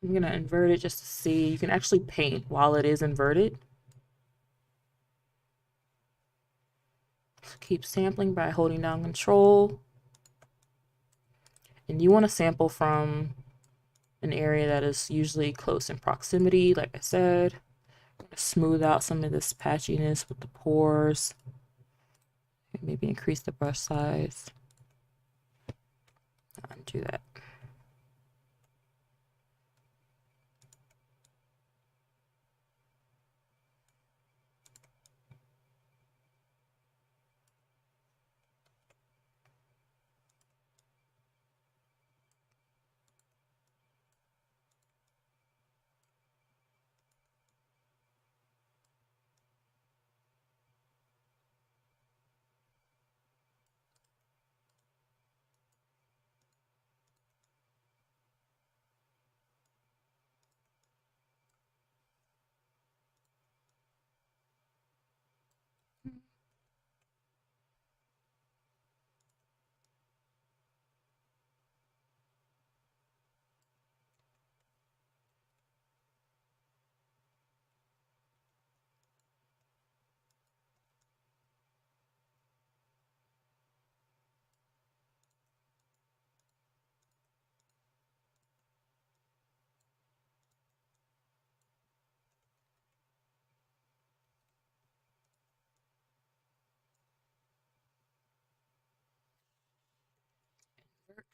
I'm gonna invert it just to see. You can actually paint while it is inverted. So keep sampling by holding down Control. And you want to sample from an area that is usually close in proximity, like I said. I'm gonna smooth out some of this patchiness with the pores. Maybe increase the brush size. Undo that.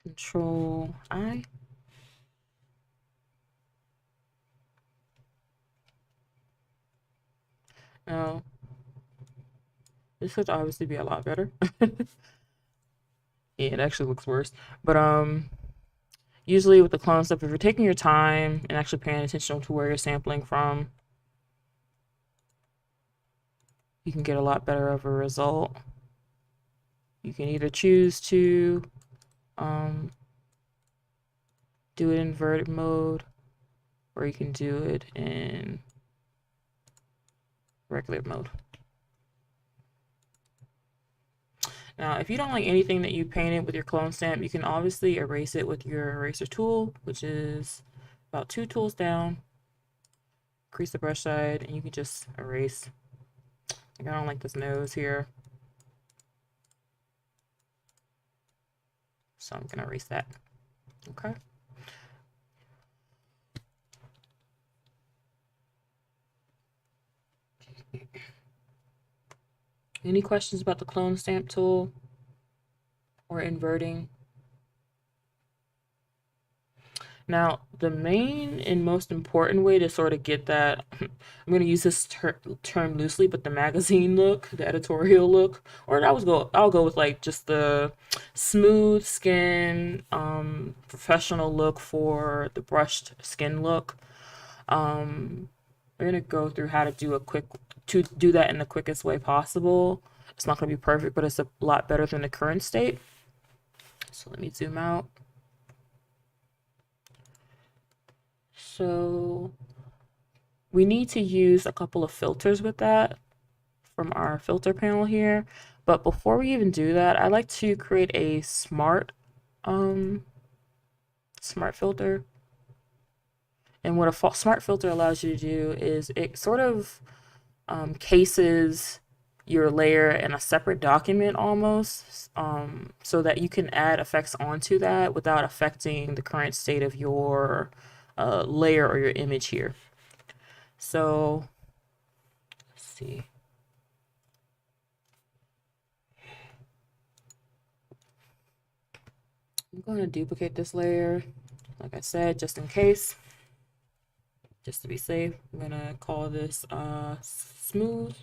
Control I. Now, this should obviously be a lot better. Yeah, it actually looks worse. But usually with the clone stuff, if you're taking your time and actually paying attention to where you're sampling from, you can get a lot better of a result. You can either choose to do it in inverted mode, or you can do it in regular mode. Now, if you don't like anything that you painted with your clone stamp, you can obviously erase it with your eraser tool, which is about 2 tools down. Crease the brush side, and you can just erase. Like, I don't like this nose here, so I'm gonna erase that. Okay. Any questions about the clone stamp tool or inverting? Now, the main and most important way to sort of get that, I'm going to use this term loosely, but the magazine look, the editorial look, or I'll go with like just the smooth skin, professional look for the brushed skin look. We're gonna go through how to do that in the quickest way possible. It's not gonna be perfect, but it's a lot better than the current state. So let me zoom out. So we need to use a couple of filters with that from our filter panel here. But before we even do that, I like to create a smart filter. And what a smart filter allows you to do is it sort of cases your layer in a separate document almost, so that you can add effects onto that without affecting the current state of your layer or your image here. So let's see. I'm going to duplicate this layer, like I said, just in case, just to be safe. I'm going to call this smooth.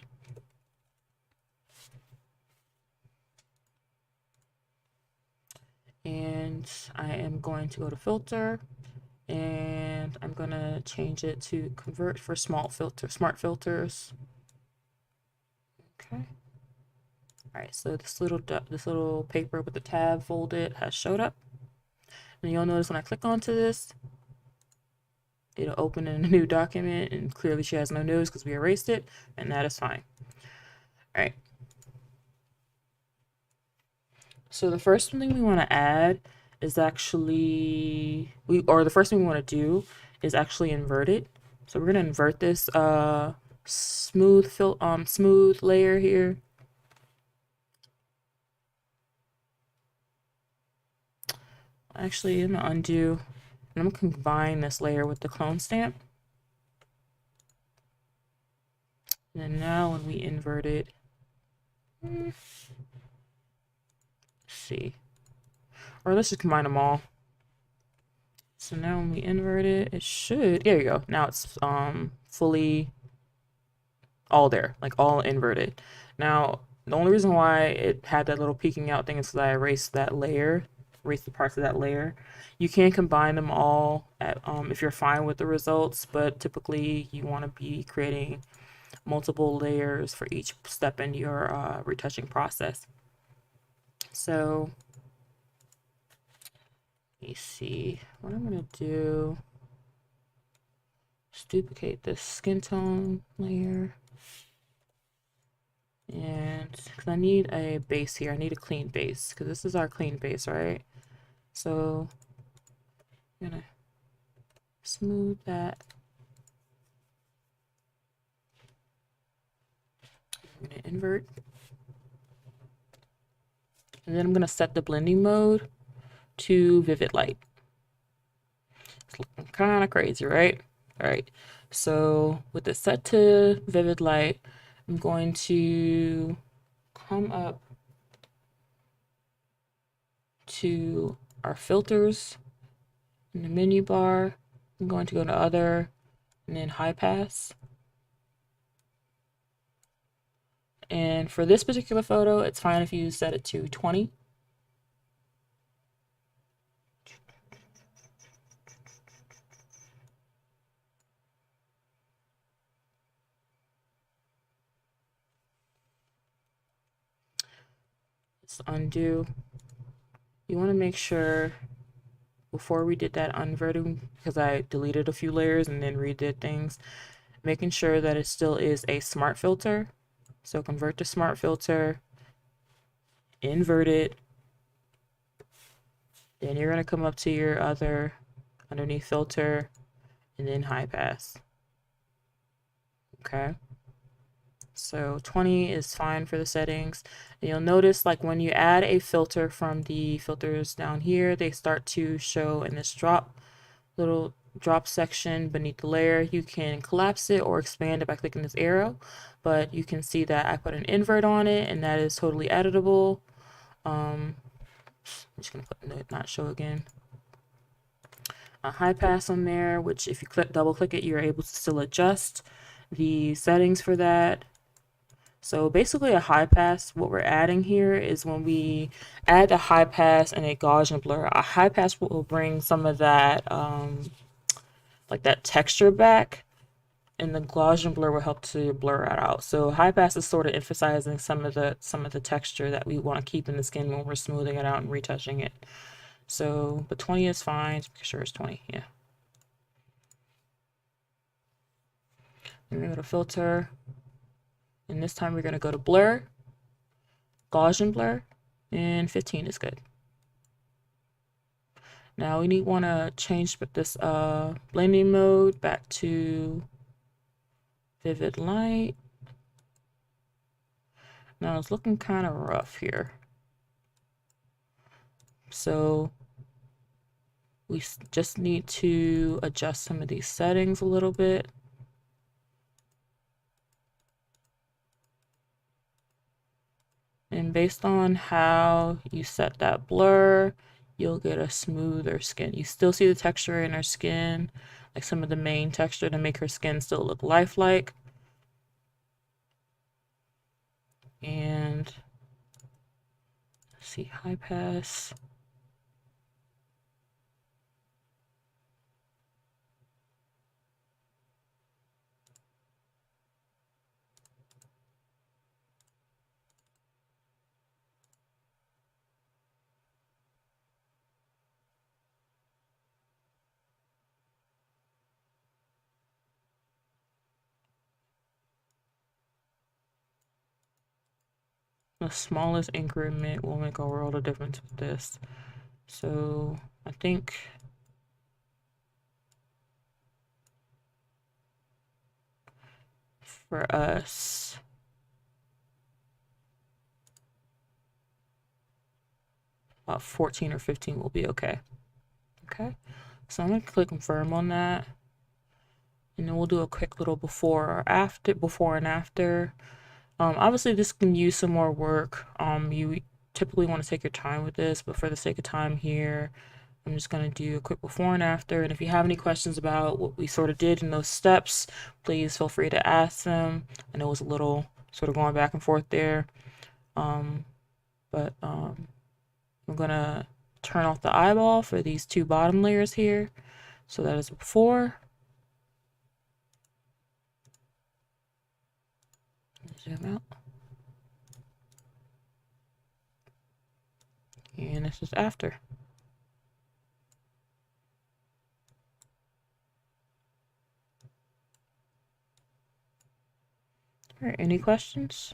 And I am going to go to filter, and I'm going to change it to convert for smart filters. Okay. All right, so this little paper with the tab folded has showed up. And you'll notice when I click onto this, it'll open in a new document, and clearly she has no nose because we erased it, and that is fine. All right. So the first thing we want to add is actually, the first thing we want to do is actually invert it. So we're going to invert this smooth layer here. Actually, I'm gonna undo, and I'm gonna combine this layer with the clone stamp. And then now when we invert it, let's see, or let's just combine them all. So now when we invert it, it should, there you go. Now it's fully all there, like all inverted. Now, the only reason why it had that little peeking out thing is because I erased that layer, erase the parts of that layer. You can combine them all at, if you're fine with the results, but typically you want to be creating multiple layers for each step in your retouching process. So let me see what I'm going to do. Just duplicate this skin tone layer. And because I need a base here, I need a clean base because this is our clean base, right? So I'm gonna smooth that. I'm gonna invert. And then I'm gonna set the blending mode to vivid light. It's looking kind of crazy, right? All right. So with it set to vivid light, I'm going to come up to our filters in the menu bar. I'm going to go to other and then high pass. And for this particular photo, it's fine if you set it to 20. Let's undo. You want to make sure before we did that unverting, because I deleted a few layers and then redid things, making sure that it still is a smart filter. So convert to smart filter, invert it, then you're going to come up to your other underneath filter and then high pass. Okay. So 20 is fine for the settings. And you'll notice like when you add a filter from the filters down here, they start to show in this little drop section beneath the layer. You can collapse it or expand it by clicking this arrow, but you can see that I put an invert on it and that is totally editable. I'm just gonna put not show again. A high pass on there, which if you double click it, you're able to still adjust the settings for that. So basically a high pass, what we're adding here is when we add a high pass and a Gaussian blur, a high pass will bring some of that like that texture back, and the Gaussian blur will help to blur it out. So high pass is sort of emphasizing some of the texture that we want to keep in the skin when we're smoothing it out and retouching it. So, but 20 is fine. Just make sure it's 20. Yeah. And we go to filter, and this time we're going to go to blur, Gaussian blur, and 15 is good. Now we want to change this blending mode back to vivid light. Now it's looking kind of rough here. So we just need to adjust some of these settings a little bit. And based on how you set that blur, you'll get a smoother skin. You still see the texture in her skin, like some of the main texture to make her skin still look lifelike. And let's see, high pass. The smallest increment will make a world of difference with this. So I think for us, about 14 or 15 will be okay. Okay, so I'm gonna click confirm on that, and then we'll do a quick little before and after. Obviously this can use some more work. You typically want to take your time with this, but for the sake of time here, I'm just going to do a quick before and after. And if you have any questions about what we sort of did in those steps, please feel free to ask them. I know it was a little sort of going back and forth there. I'm going to turn off the eyeball for these two bottom layers here. So that is before. Zoom out. And this is after. All right, any questions?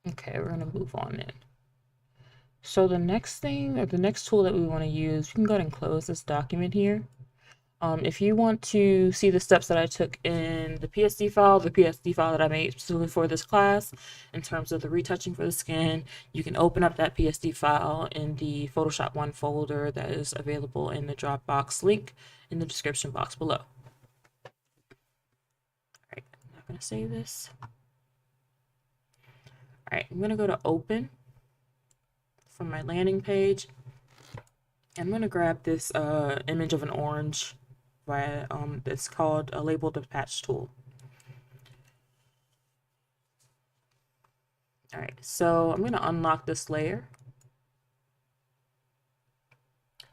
Okay, we're gonna move on then. So the next thing, or the next tool that we want to use, we can go ahead and close this document here. If you want to see the steps that I took in the PSD file that I made specifically for this class, in terms of the retouching for the skin, you can open up that PSD file in the Photoshop 1 folder that is available in the Dropbox link in the description box below. All right, I'm not going to save this. All right, I'm going to go to Open from my landing page. I'm going to grab this image of an orange via it's called a labeled patch tool. All right, so I'm going to unlock this layer.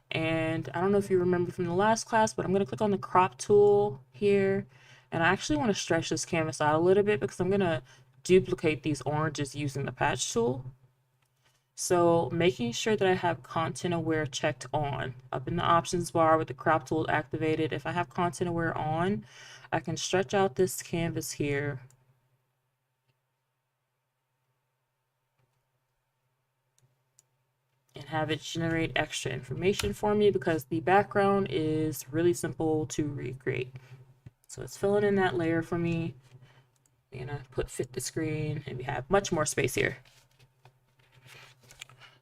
And I don't know if you remember from the last class, but I'm going to click on the crop tool here. And I actually want to stretch this canvas out a little bit because I'm going to duplicate these oranges using the patch tool. So making sure that I have content aware checked on. Up in the options bar with the crop tool activated, if I have content aware on, I can stretch out this canvas here. And have it generate extra information for me because the background is really simple to recreate. So it's filling in that layer for me. I'm gonna put fit to screen and we have much more space here.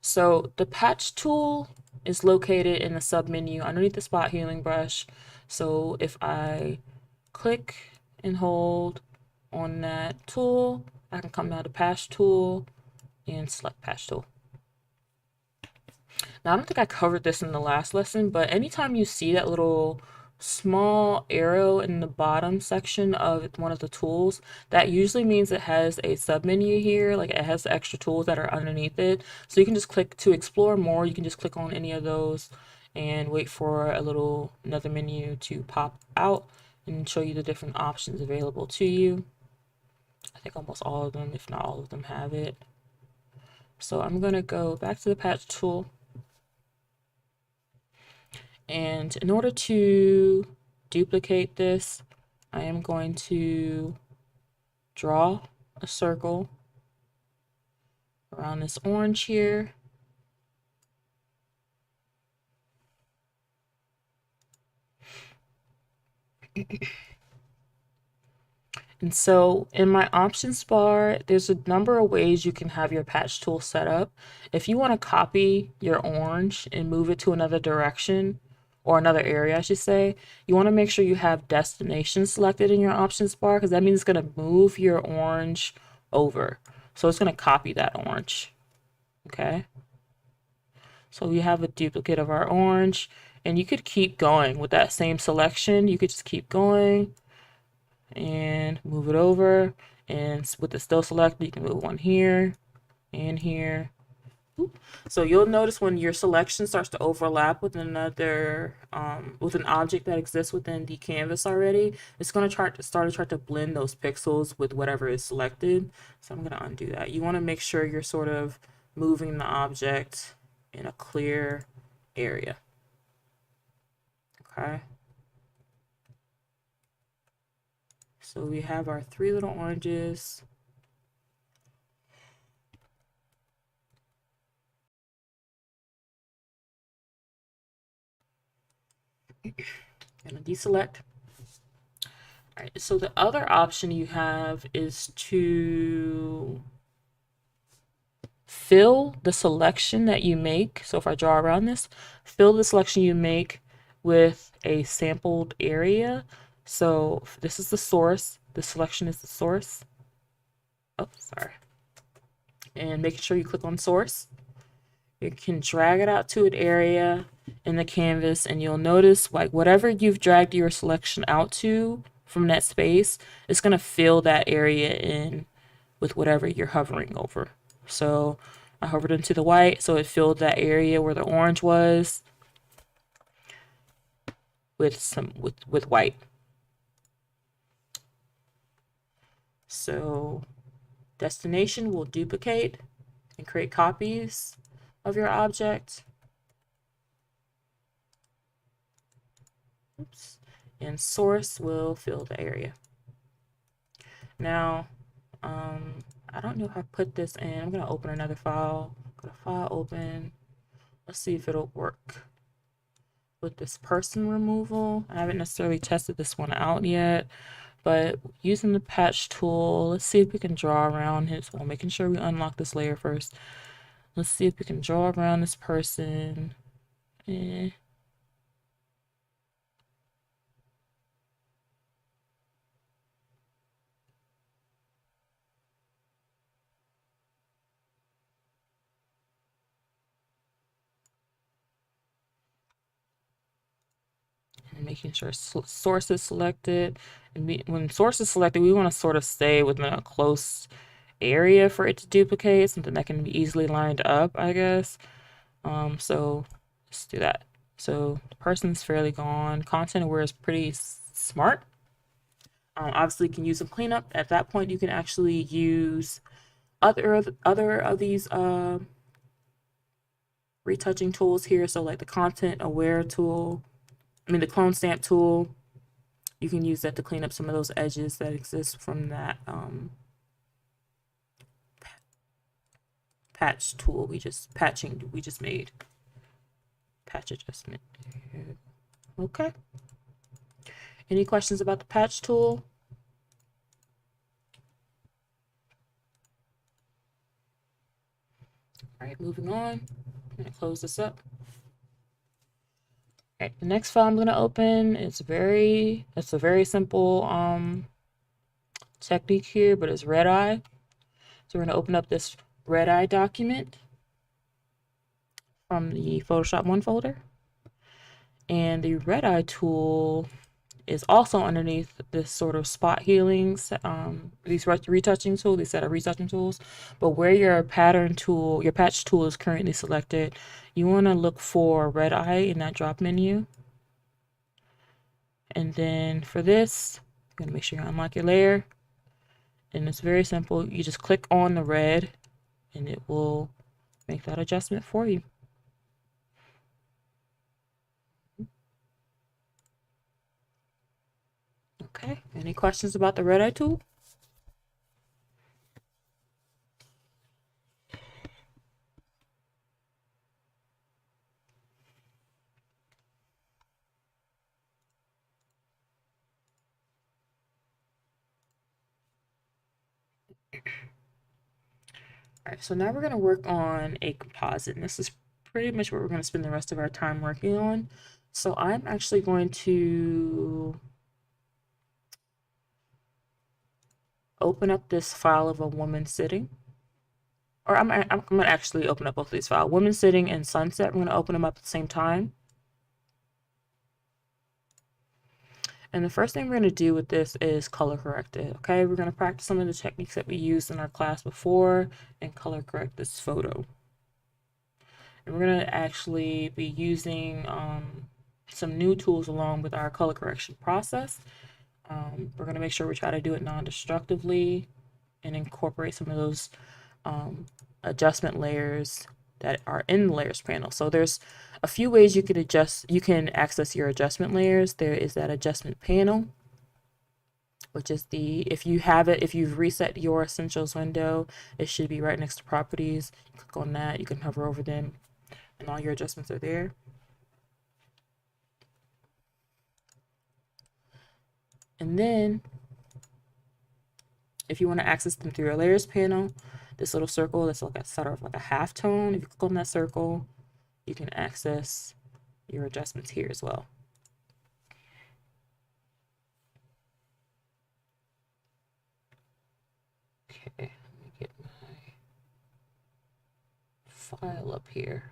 So the patch tool is located in the submenu underneath the spot healing brush. So if I click and hold on that tool, I can come down to patch tool and select patch tool. Now, I don't think I covered this in the last lesson, but anytime you see that little small arrow in the bottom section of one of the tools, that usually means it has a submenu here, like it has extra tools that are underneath it. So you can just click to explore more. You can just click on any of those and wait for another menu to pop out and show you the different options available to you. I think almost all of them, if not all of them, have it. So I'm going to go back to the patch tool. And in order to duplicate this, I am going to draw a circle around this orange here. And so in my options bar, there's a number of ways you can have your patch tool set up. If you want to copy your orange and move it to another direction, or another area, I should say, you want to make sure you have destination selected in your options bar because that means it's going to move your orange over. So it's going to copy that orange. Okay. So we have a duplicate of our orange, and you could keep going with that same selection. You could just keep going and move it over, and with it still selected, you can move one here and here. So you'll notice when your selection starts to overlap with another, with an object that exists within the canvas already, it's going to start to blend those pixels with whatever is selected. So I'm going to undo that. You want to make sure you're sort of moving the object in a clear area. Okay. So we have our three little oranges. Gonna deselect. All right, so the other option you have is to fill the selection that you make. So if I draw around this, fill the selection you make with a sampled area. So this is the source. The selection is the source. Oh, sorry. And making sure you click on source. You can drag it out to an area in the canvas, and you'll notice like whatever you've dragged your selection out to from that space, it's going to fill that area in with whatever you're hovering over. So I hovered into the white, so it filled that area where the orange was with white. So destination will duplicate and create copies of your object. Oops. And source will fill the area. Now, I don't know if I put this in. I'm going to open another file. Go to File, Open. Let's see if it'll work. with this person removal. I haven't necessarily tested this one out yet, but using the patch tool, let's see if we can draw around it. So making sure we unlock this layer first. Let's see if we can draw around this person. Eh. And making sure source is selected. And when source is selected, we want to sort of stay within a close area for it to duplicate, something that can be easily lined up, I guess. So let's do that. So the person's fairly gone. Content aware is pretty smart. Obviously, you can use some cleanup. At that point, you can actually use other of these retouching tools here. So like the content aware tool, the clone stamp tool. You can use that to clean up some of those edges that exist from that patch tool we just made. Patch adjustment. Okay. Any questions about the patch tool? All right, moving on. I'm gonna close this up. All right, the next file I'm gonna open, it's a very simple technique here, but it's red eye. So we're gonna open up this red eye document from the Photoshop 1 folder. And the red eye tool is also underneath this sort of spot healings, these retouching tools, these set of retouching tools. But where your pattern tool, your patch tool is currently selected, you want to look for red eye in that drop menu. And then for this, you're going to make sure you unlock your layer. And it's very simple. You just click on the red and it will make that adjustment for you. Okay, any questions about the red eye tool? All right, so now we're going to work on a composite, and this is pretty much what we're going to spend the rest of our time working on. So I'm actually going to open up this file of a woman sitting. Or I'm going to actually open up both of these files. Woman sitting and sunset. I'm going to open them up at the same time. And the first thing we're going to do with this is color correct it. Okay, we're going to practice some of the techniques that we used in our class before and color correct this photo. And we're going to actually be using some new tools along with our color correction process. We're going to make sure we try to do it non-destructively and incorporate some of those adjustment layers that are in the layers panel. So there's a few ways you can access your adjustment layers. There is that adjustment panel, which is if you've reset your essentials window, it should be right next to properties. You click on that, you can hover over them, and all your adjustments are there. And then if you want to access them through your layers panel, this little circle that's like a sort of like a half tone, if you click on that circle, you can access your adjustments here as well. Okay, let me get my file up here.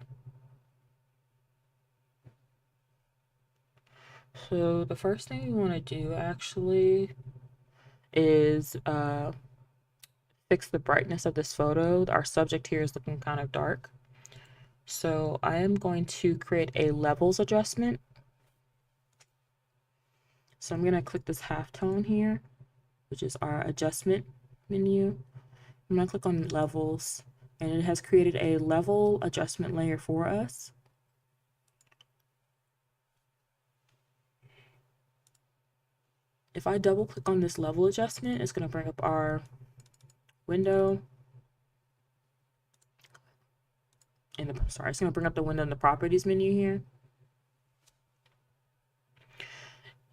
So the first thing you want to do actually is fix the brightness of this photo. Our subject here is looking kind of dark. So I am going to create a levels adjustment. So I'm going to click this halftone here, which is our adjustment menu. I'm going to click on levels, and it has created a level adjustment layer for us. If I double click on this level adjustment, it's going to bring up our window. It's going to bring up the window in the properties menu here.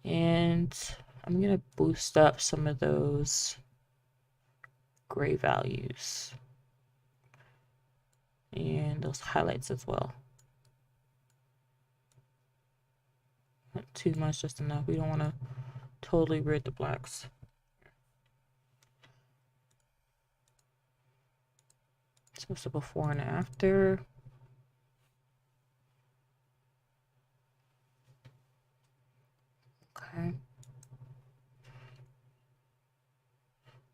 And I'm gonna boost up some of those gray values and those highlights as well. Not too much, just enough. We don't want to totally rid the blacks. So it's a before and after. Okay.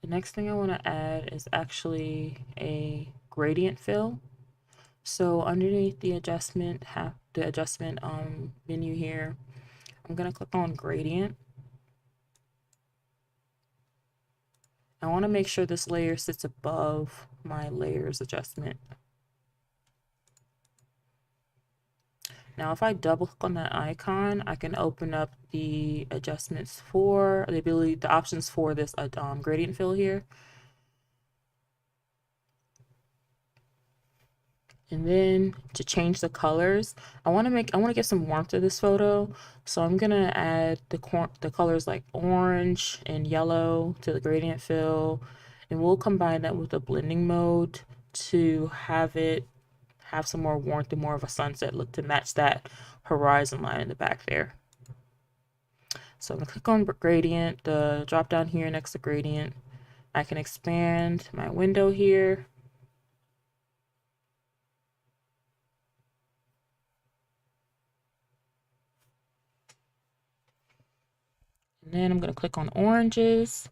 The next thing I want to add is actually a gradient fill. So underneath the adjustment menu here, I'm going to click on gradient. I want to make sure this layer sits above my layers adjustment. Now, if I double click on that icon, I can open up the adjustments for the options for this gradient fill here. And then to change the colors, I want to give some warmth to this photo. So I'm gonna add the colors like orange and yellow to the gradient fill, and we'll combine that with the blending mode to have it have some more warmth and more of a sunset look to match that horizon line in the back there. So I'm gonna click on gradient, the drop down here next to gradient. I can expand my window here. And then I'm going to click on oranges,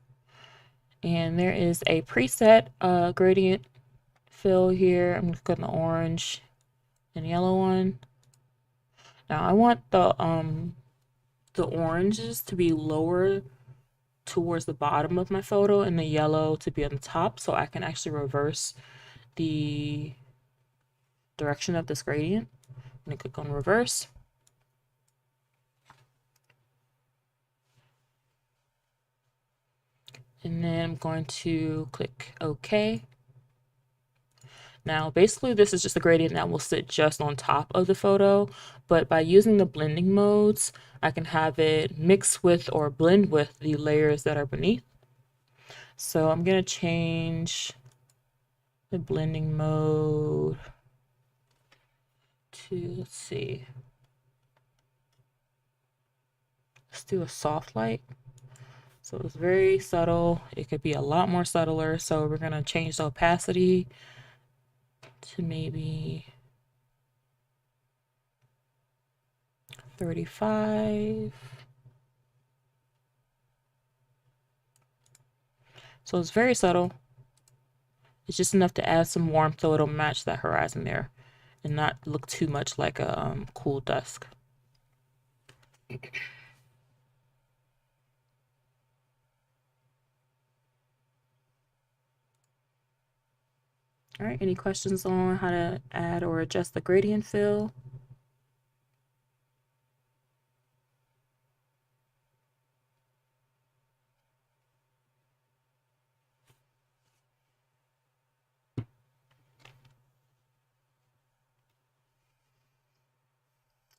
and there is a preset gradient fill here. I'm going to click on the orange and yellow one. Now I want the oranges to be lower towards the bottom of my photo and the yellow to be on the top, so I can actually reverse the direction of this gradient. I'm going to click on reverse. And then I'm going to click OK. Now, basically, this is just a gradient that will sit just on top of the photo, but by using the blending modes, I can have it mix with or blend with the layers that are beneath. So I'm going to change the blending mode to, let's see, let's do a soft light. So it's very subtle. It could be a lot more subtler. So we're going to change the opacity to maybe 35. So it's very subtle. It's just enough to add some warmth so it'll match that horizon there and not look too much like a cool dusk. All right, any questions on how to add or adjust the gradient fill?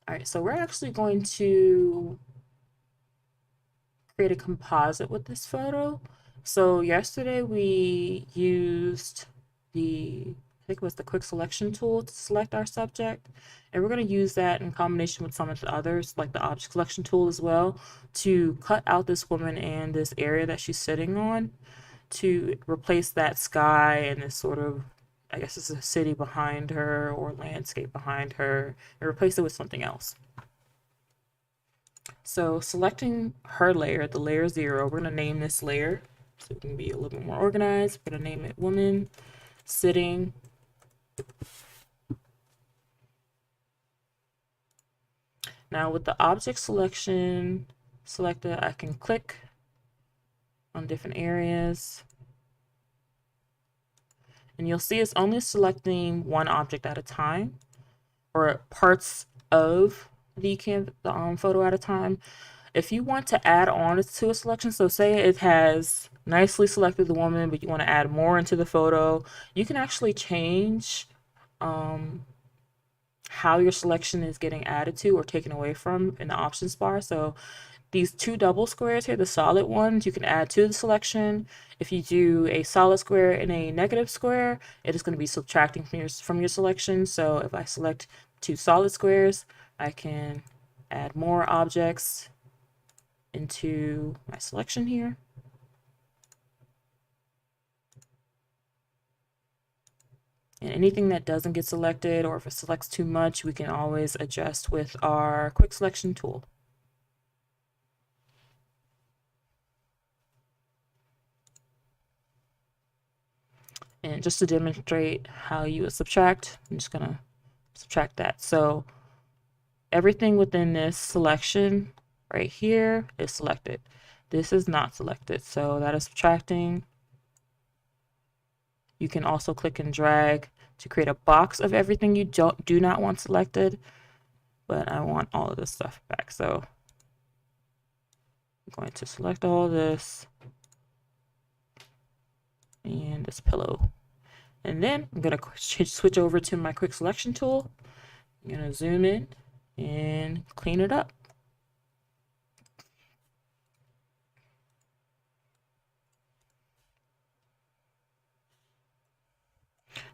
All right, so we're actually going to create a composite with this photo. So yesterday we used I think it was the quick selection tool to select our subject. And we're going to use that in combination with some of the others, like the object selection tool as well, to cut out this woman and this area that she's sitting on to replace that sky and this sort of, I guess it's a city behind her or landscape behind her, and replace it with something else. So selecting her layer, the layer 0, we're going to name this layer so it can be a little bit more organized. We're going to name it woman sitting. Now with the object selection selected, I can click on different areas. And you'll see it's only selecting one object at a time, or parts of the photo at a time. If you want to add on to a selection, so say it has nicely selected the woman, but you want to add more into the photo, you can actually change how your selection is getting added to or taken away from in the options bar. So these two double squares here, the solid ones, you can add to the selection. If you do a solid square and a negative square, it is going to be subtracting from your selection. So if I select two solid squares, I can add more objects into my selection here. And anything that doesn't get selected, or if it selects too much, we can always adjust with our quick selection tool. And just to demonstrate how you would subtract, I'm just going to subtract that. So everything within this selection right here is selected. This is not selected, so that is subtracting. You can also click and drag to create a box of everything you do not want selected, but I want all of this stuff back. So I'm going to select all this and this pillow. And then I'm going to switch over to my quick selection tool. I'm going to zoom in and clean it up.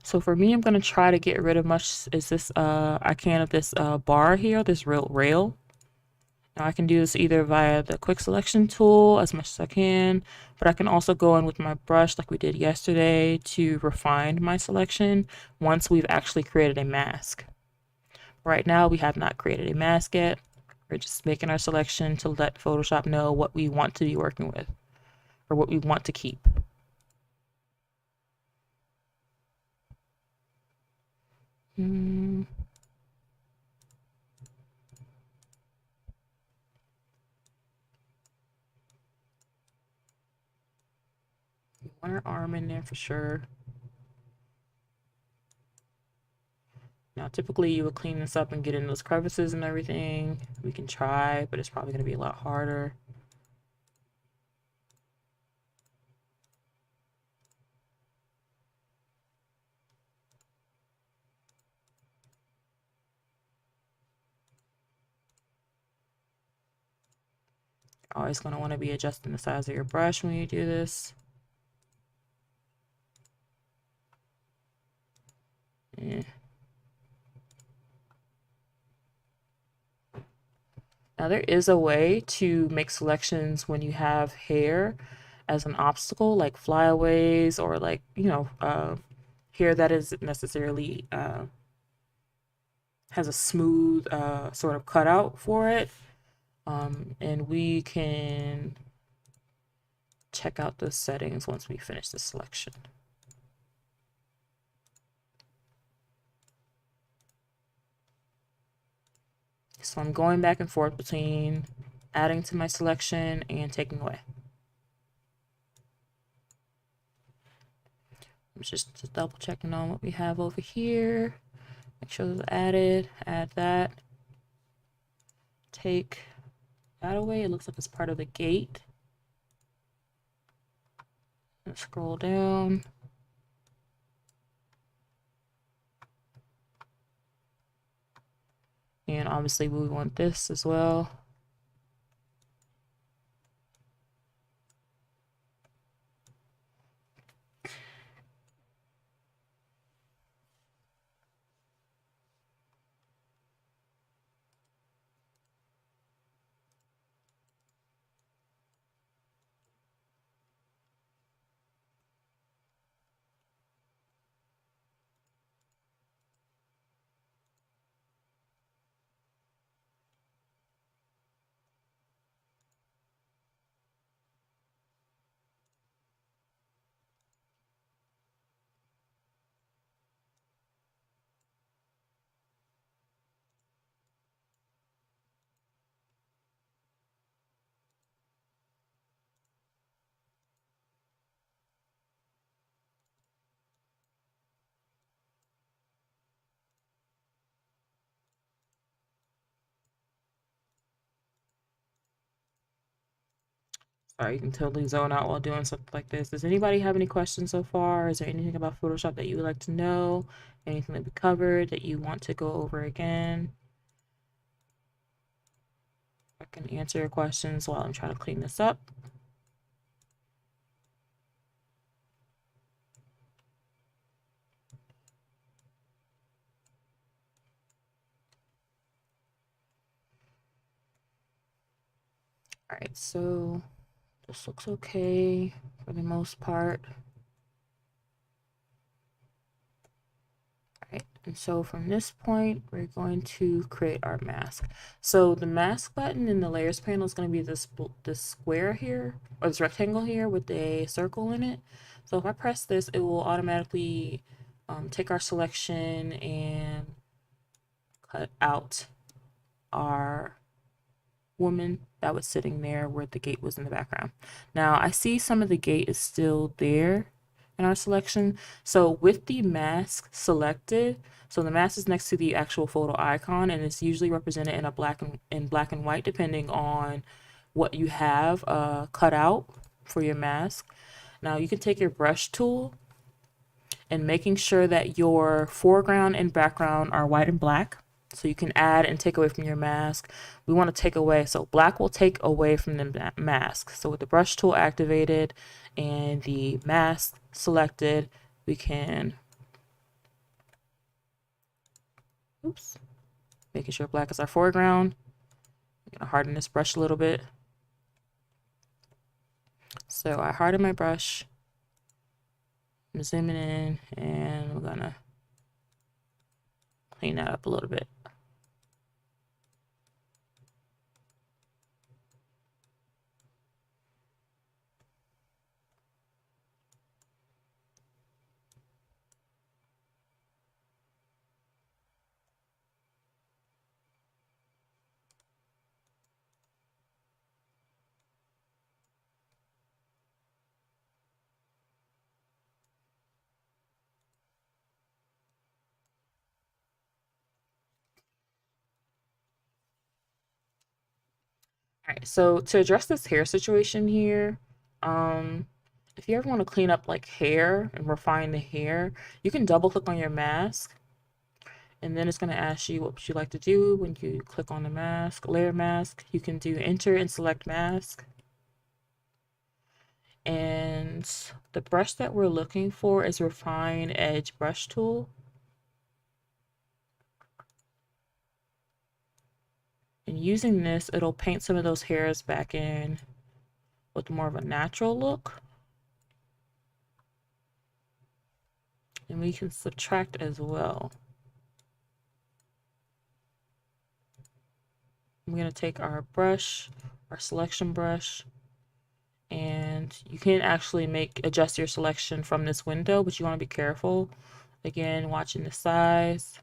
So for me, I'm going to try to get rid of much as this I can of this bar here, this rail. Now I can do this either via the quick selection tool as much as I can, but I can also go in with my brush like we did yesterday to refine my selection once we've actually created a mask. Right now we have not created a mask yet. We're just making our selection to let Photoshop know what we want to be working with or what we want to keep. We want our arm in there for sure. Now, typically you would clean this up and get in those crevices and everything. We can try, but it's probably going to be a lot harder. You're always going to want to be adjusting the size of your brush when you do this. Yeah. Now there is a way to make selections when you have hair as an obstacle, like flyaways or like, hair that isn't necessarily has a smooth sort of cutout for it. And we can check out the settings once we finish the selection. So I'm going back and forth between adding to my selection and taking away. I'm just double checking on what we have over here. Make sure it's added, add that. Take that away. It looks like it's part of the gate. Let's scroll down. And obviously we want this as well. Sorry, you can totally zone out while doing something like this. Does anybody have any questions so far? Is there anything about Photoshop that you would like to know? Anything that we covered that you want to go over again? can answer your questions while I'm trying to clean this up. All right, so this looks okay for the most part. All right, and so from this point, we're going to create our mask. So the mask button in the layers panel is going to be this square here, or this rectangle here with a circle in it. So if I press this, it will automatically take our selection and cut out our woman that was sitting there where the gate was in the background. Now I see some of the gate is still there in our selection. So with the mask selected, so the mask is next to the actual photo icon, and it's usually represented in black and white depending on what you have cut out for your mask. Now you can take your brush tool and making sure that your foreground and background are white and black. So you can add and take away from your mask. We want to take away, so black will take away from the mask. So with the brush tool activated and the mask selected, we can, making sure black is our foreground. I'm gonna harden this brush a little bit. So I harden my brush. I'm zooming in and we're gonna clean that up a little bit. All right, so to address this hair situation here, if you ever want to clean up like hair and refine the hair, you can double click on your mask, and then it's going to ask you what would you like to do when you click on the mask, layer mask. You can do enter and select mask. And the brush that we're looking for is refine edge brush tool. And using this, it'll paint some of those hairs back in with more of a natural look. And we can subtract as well. I'm going to take our brush, our selection brush, and you can actually adjust your selection from this window, but you want to be careful. Again, watching the size.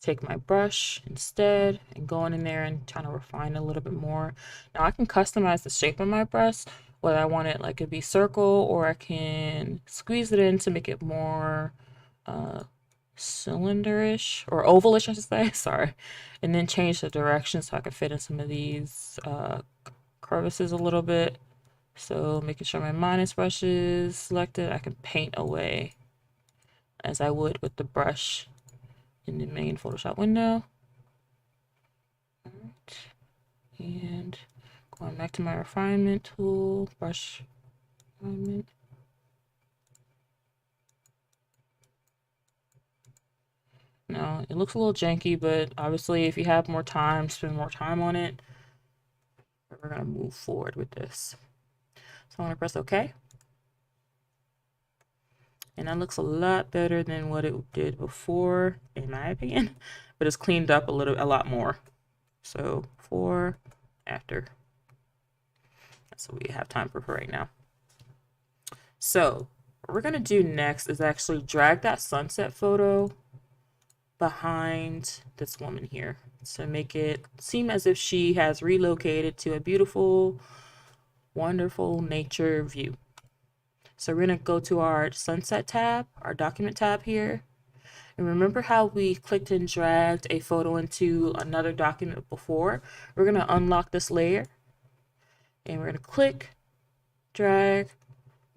Take my brush instead and going in there and trying to refine a little bit more. Now I can customize the shape of my brush, whether I want it like it be circle, or I can squeeze it in to make it more cylinderish or ovalish, I should say. Sorry. And then change the direction so I can fit in some of these crevices a little bit. So making sure my minus brush is selected, I can paint away as I would with the brush in the main Photoshop window. All right. And going back to my refinement tool, brush refinement. Now it looks a little janky, but obviously if you have more time, spend more time on it. We're gonna move forward with this. So I'm gonna press OK. And that looks a lot better than what it did before, in my opinion, but it's cleaned up a lot more. So before, after. That's what we have time for right now. So what we're gonna do next is actually drag that sunset photo behind this woman here to make it seem as if she has relocated to a beautiful, wonderful nature view. So we're going to go to our sunset tab, our document tab here, And remember how we clicked and dragged a photo into another document before? We're going to unlock this layer and we're going to click, drag,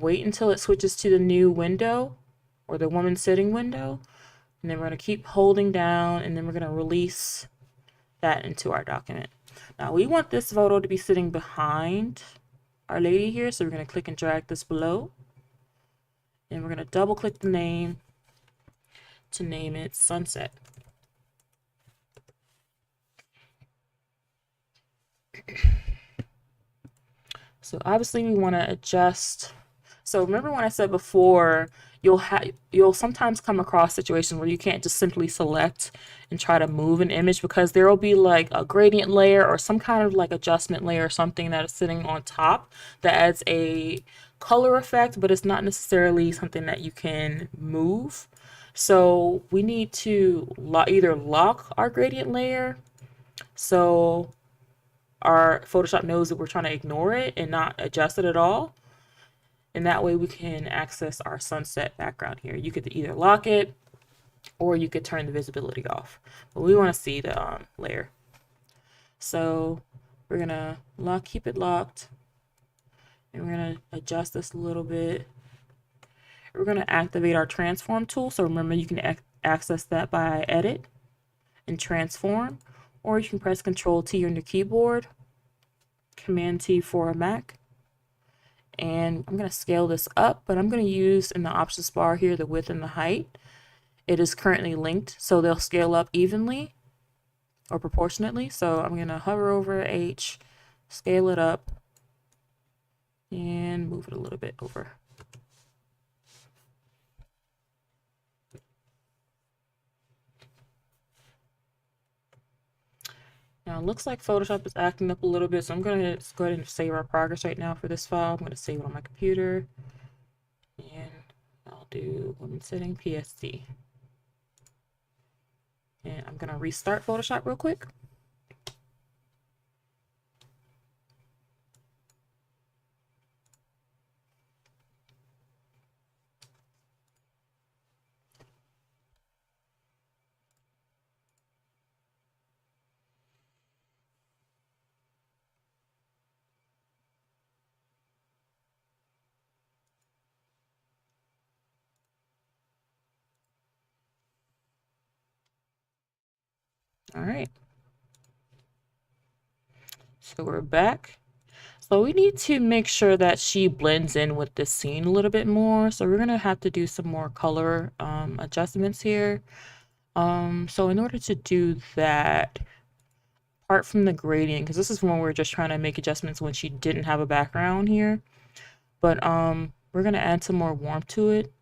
wait until it switches to the new window or the woman sitting window. And then we're going to keep holding down and then we're going to release that into our document. Now we want this photo to be sitting behind our lady here. So we're going to click and drag this below. And we're going to double click the name to name it Sunset. So obviously we want to adjust. So remember when I said before, you'll sometimes come across situations where you can't just simply select and try to move an image because there will be like a gradient layer or some kind of like adjustment layer or something that is sitting on top that adds a color effect, but it's not necessarily something that you can move. So we need to either lock our gradient layer so our Photoshop knows that we're trying to ignore it and not adjust it at all. And that way we can access our sunset background here. You could either lock it or you could turn the visibility off. But we want to see the layer. So we're going to keep it locked. And we're going to adjust this a little bit. We're going to activate our transform tool. So remember, you can access that by edit and transform, or you can press Control T on your keyboard, Command T for a Mac. And I'm going to scale this up, but I'm going to use in the options bar here the width and the height. It is currently linked, so they'll scale up evenly or proportionately. So I'm going to hover over H, scale it up, and move it a little bit over. Now it looks like Photoshop is acting up a little bit, so I'm going to go ahead and save our progress right now for this file. I'm going to save it on my computer, and I'll do women setting PSD. And I'm going to restart Photoshop real quick. All right. So we're back. So we need to make sure that she blends in with the scene a little bit more. So we're going to have to do some more color adjustments here. So in order to do that, apart from the gradient, because this is when we're just trying to make adjustments when she didn't have a background here, but we're going to add some more warmth to it.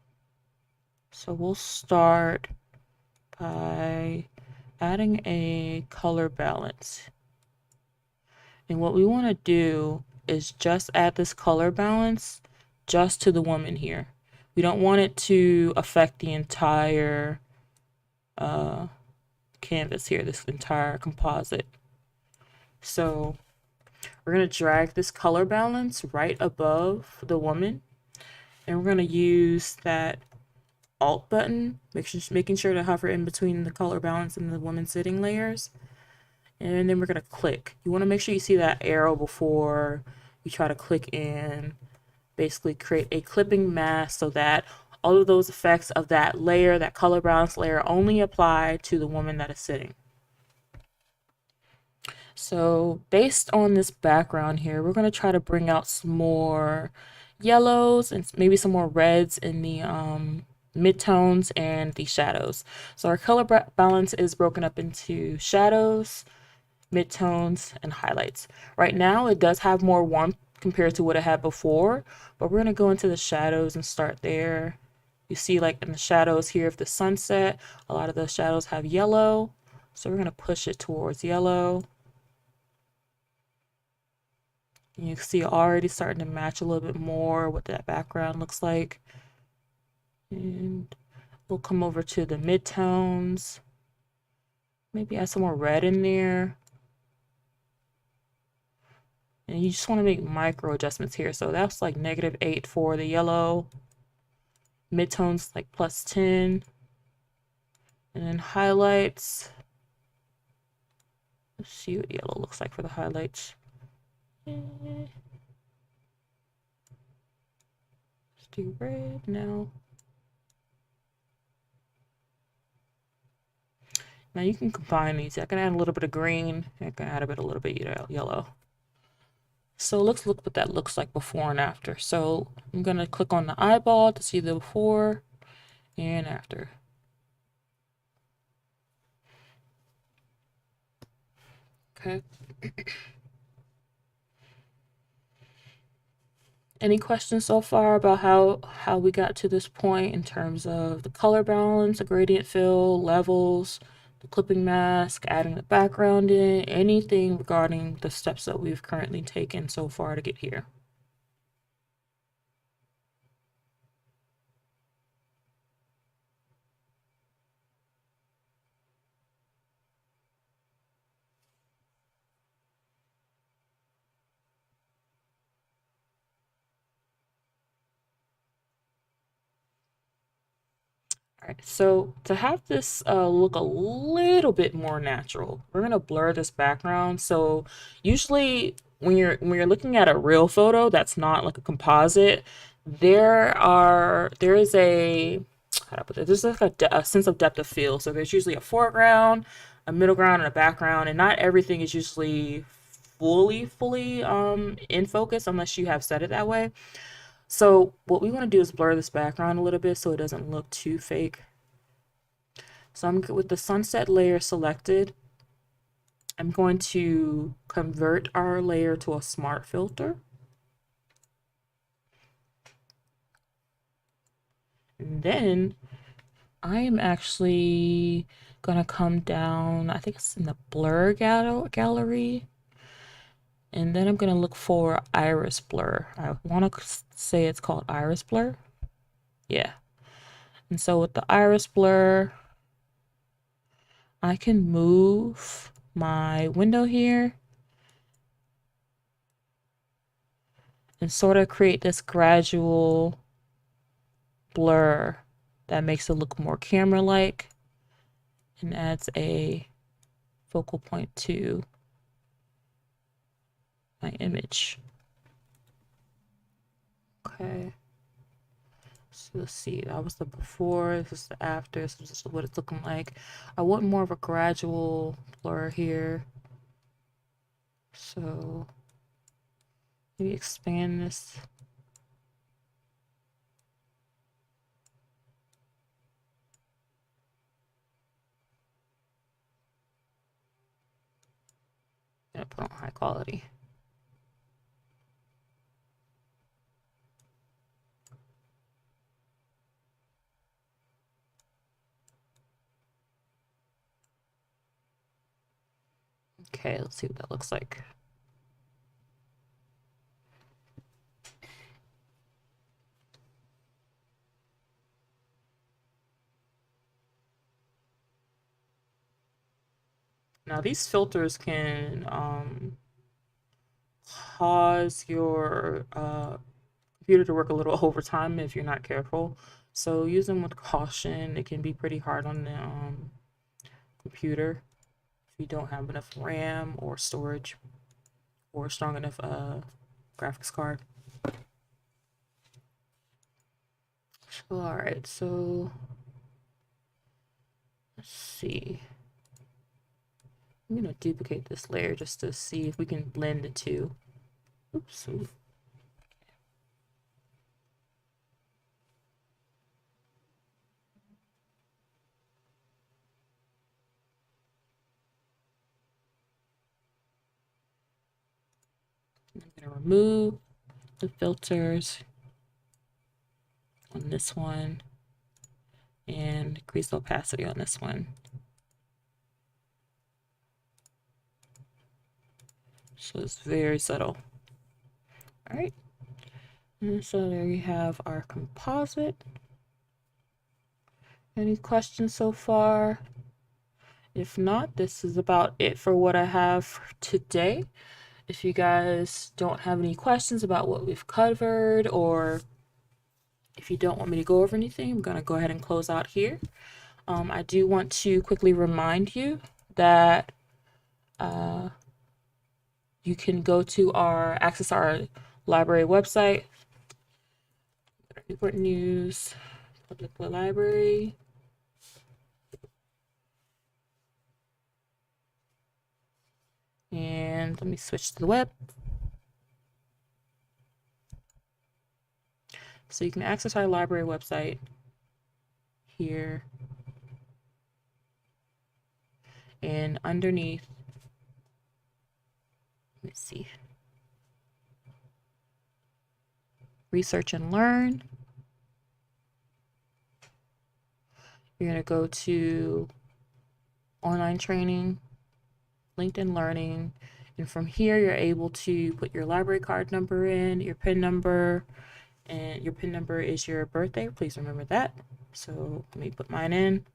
So we'll start by adding a color balance. And what we want to do is just add this color balance just to the woman here. We don't want it to affect the entire canvas here, this entire composite. So we're going to drag this color balance right above the woman, and we're going to use that Alt button, making sure to hover in between the color balance and the woman sitting layers. And then we're going to click. You want to make sure you see that arrow before you try to click and basically create a clipping mask so that all of those effects of that layer, that color balance layer, only apply to the woman that is sitting. So based on this background here, we're going to try to bring out some more yellows and maybe some more reds in the midtones and the shadows. So our color balance is broken up into shadows, midtones, and highlights. Right now it does have more warmth compared to what it had before, but we're going to go into the shadows and start there. You see, like in the shadows here of the sunset, a lot of those shadows have yellow, so we're going to push it towards yellow. And you can see already starting to match a little bit more what that background looks like. And we'll come over to the midtones, maybe add some more red in there. And you just want to make micro adjustments here. So that's like -8 for the yellow. Midtones like +10. And then highlights. Let's see what yellow looks like for the highlights. Let's do red now. Now you can combine these. I can add a little bit of green. I can add a little bit yellow. So let's look what that looks like before and after. So I'm gonna click on the eyeball to see the before and after. Okay. Any questions so far about how we got to this point in terms of the color balance, the gradient fill, levels, the clipping mask, adding the background in, anything regarding the steps that we've currently taken so far to get here? All right, so to have this look a little bit more natural, we're gonna blur this background. So usually when you're looking at a real photo that's not like a composite, there is a how do I put it? There's like a sense of depth of field. So there's usually a foreground, a middle ground, and a background, and not everything is usually fully in focus unless you have set it that way. So what we want to do is blur this background a little bit so it doesn't look too fake. So I'm with the sunset layer selected. I'm going to convert our layer to a smart filter. And then I am actually gonna come down, I think it's in the blur gallery. And then I'm gonna look for iris blur. I wanna say it's called iris blur. Yeah. And so with the iris blur, I can move my window here and sort of create this gradual blur that makes it look more camera-like and adds a focal point to my image. Okay. So let's see, that was the before, this is the after, so this is what it's looking like. I want more of a gradual blur here. So maybe expand this. I'm gonna put on high quality. Okay, let's see what that looks like. Now these filters can cause your computer to work a little overtime if you're not careful. So use them with caution. It can be pretty hard on the computer if you don't have enough RAM or storage or strong enough graphics card. All right, so let's see. I'm gonna duplicate this layer just to see if we can blend the two. Oops. I'm gonna remove the filters on this one and increase the opacity on this one. So it's very subtle. All right. And so there you have our composite. Any questions so far? If not, this is about it for what I have for today. If you guys don't have any questions about what we've covered, or if you don't want me to go over anything, I'm gonna go ahead and close out here. I do want to quickly remind you that you can go to access our library website, Newport News Public Library. And let me switch to the web. So you can access our library website here. And underneath, let me see, Research and Learn. You're going to go to Online Training, LinkedIn Learning, and from here you're able to put your library card number in, your PIN number, and your PIN number is your birthday. Please remember that. So let me put mine in.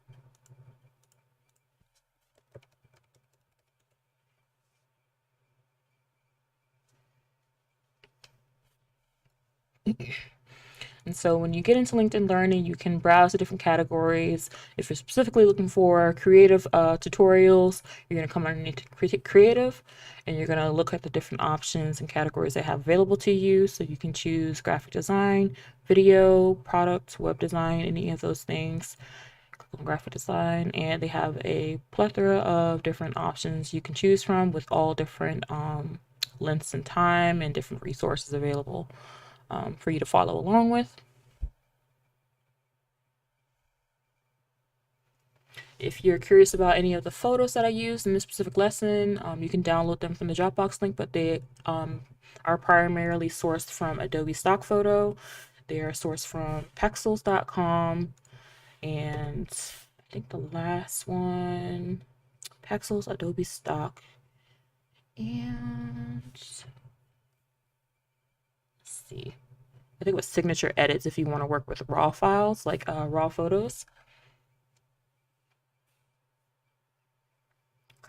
And so when you get into LinkedIn Learning, you can browse the different categories. If you're specifically looking for creative tutorials, you're going to come underneath creative, and you're going to look at the different options and categories they have available to you. So you can choose graphic design, video, product, web design, any of those things. Click on graphic design, and they have a plethora of different options you can choose from with all different lengths and time and different resources available for you to follow along with. If you're curious about any of the photos that I used in this specific lesson, you can download them from the Dropbox link, but they are primarily sourced from Adobe Stock Photo. They are sourced from Pexels.com, and I think the last one, Pexels, Adobe Stock, and let's see, I think it was Signature Edits if you want to work with raw files, like raw photos.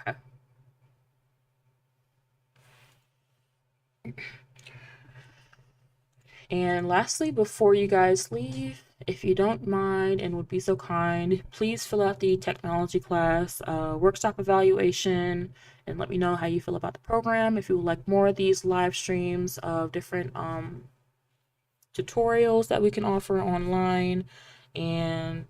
Okay. And lastly, before you guys leave, if you don't mind and would be so kind, please fill out the technology class workshop evaluation and let me know how you feel about the program. If you would like more of these live streams of different tutorials that we can offer online, and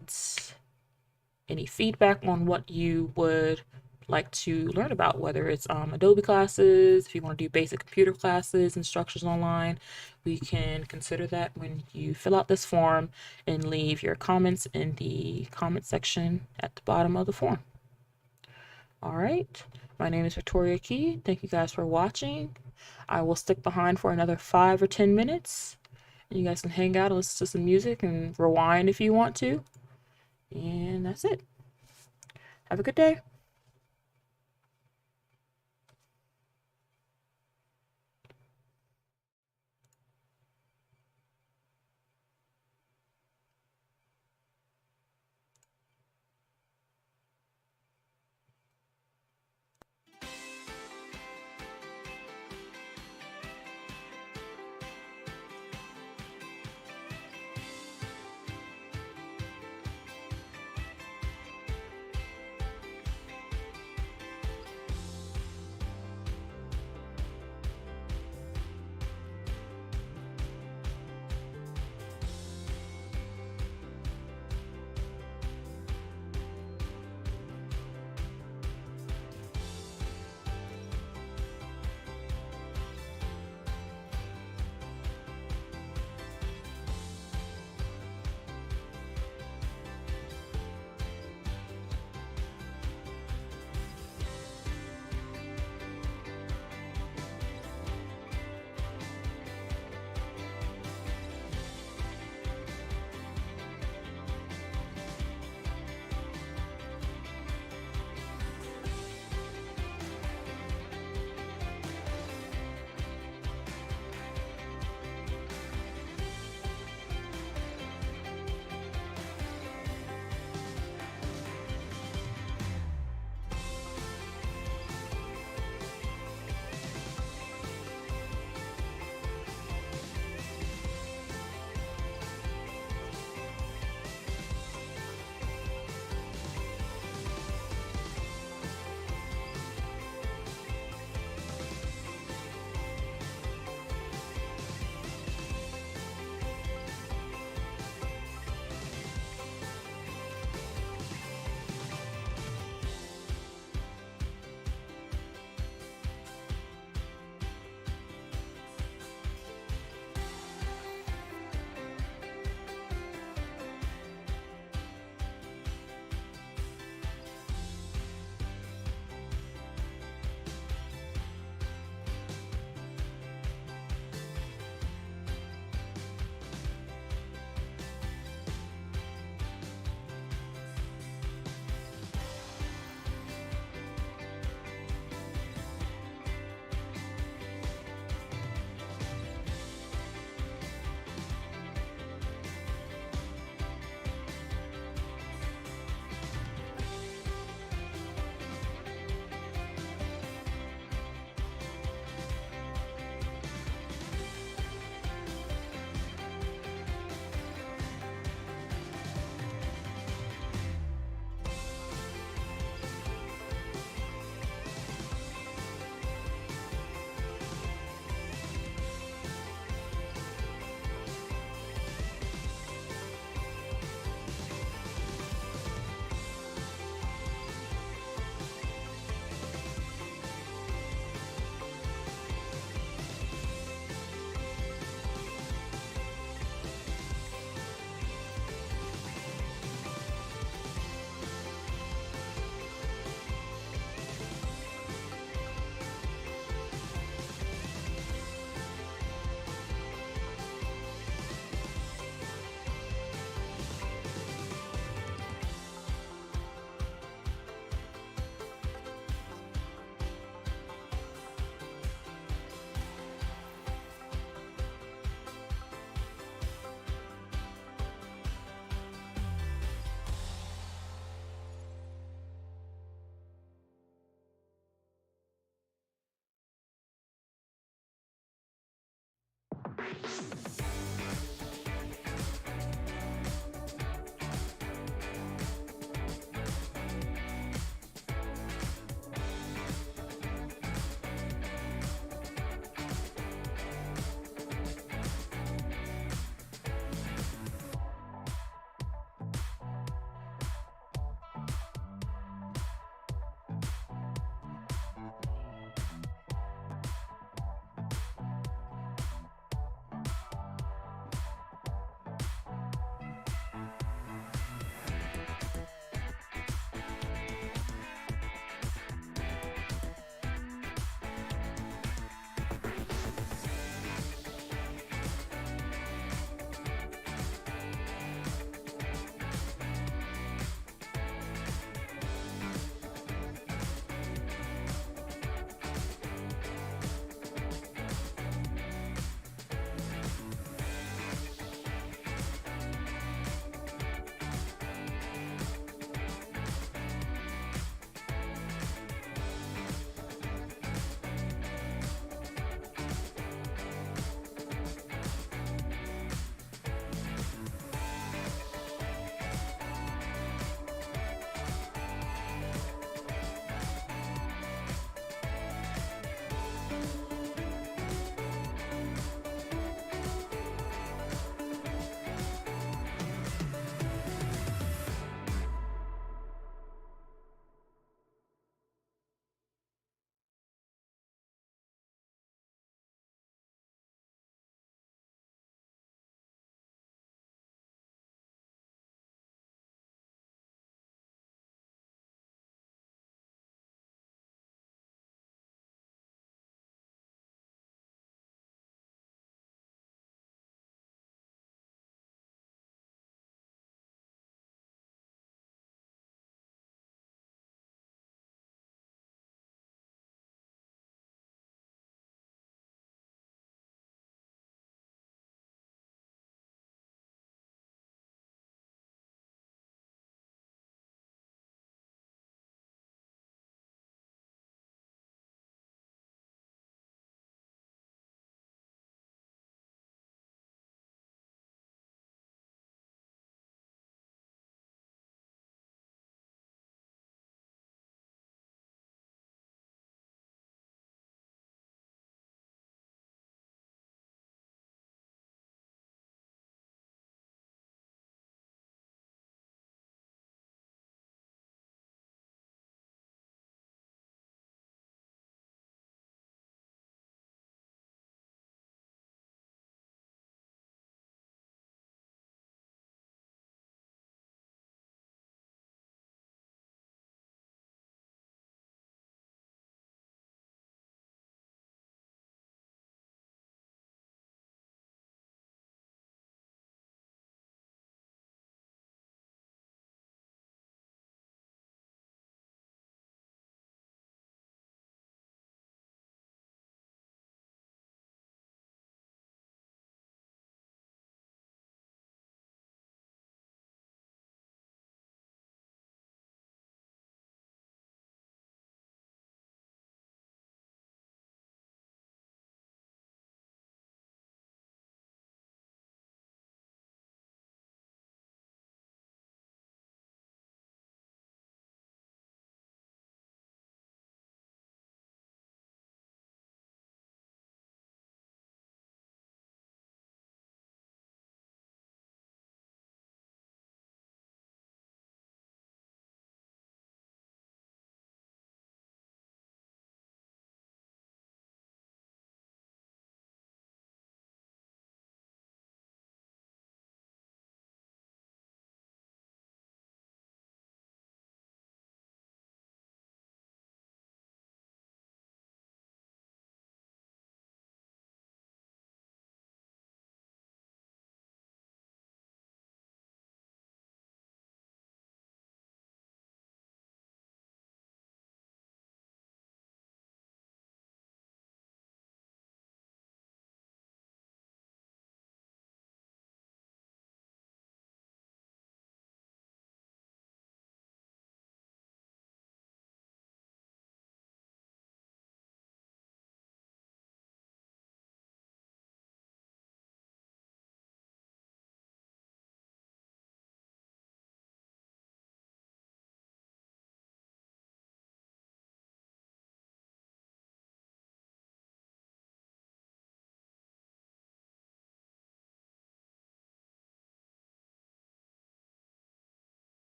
any feedback on what you would like to learn about, whether it's Adobe classes, if you want to do basic computer classes, instructions online, we can consider that when you fill out this form and leave your comments in the comment section at the bottom of the form. All right, my name is Victoria Key. Thank you guys for watching. I will stick behind for another 5 or 10 minutes. You guys can hang out and listen to some music and rewind if you want to. And that's it. Have a good day.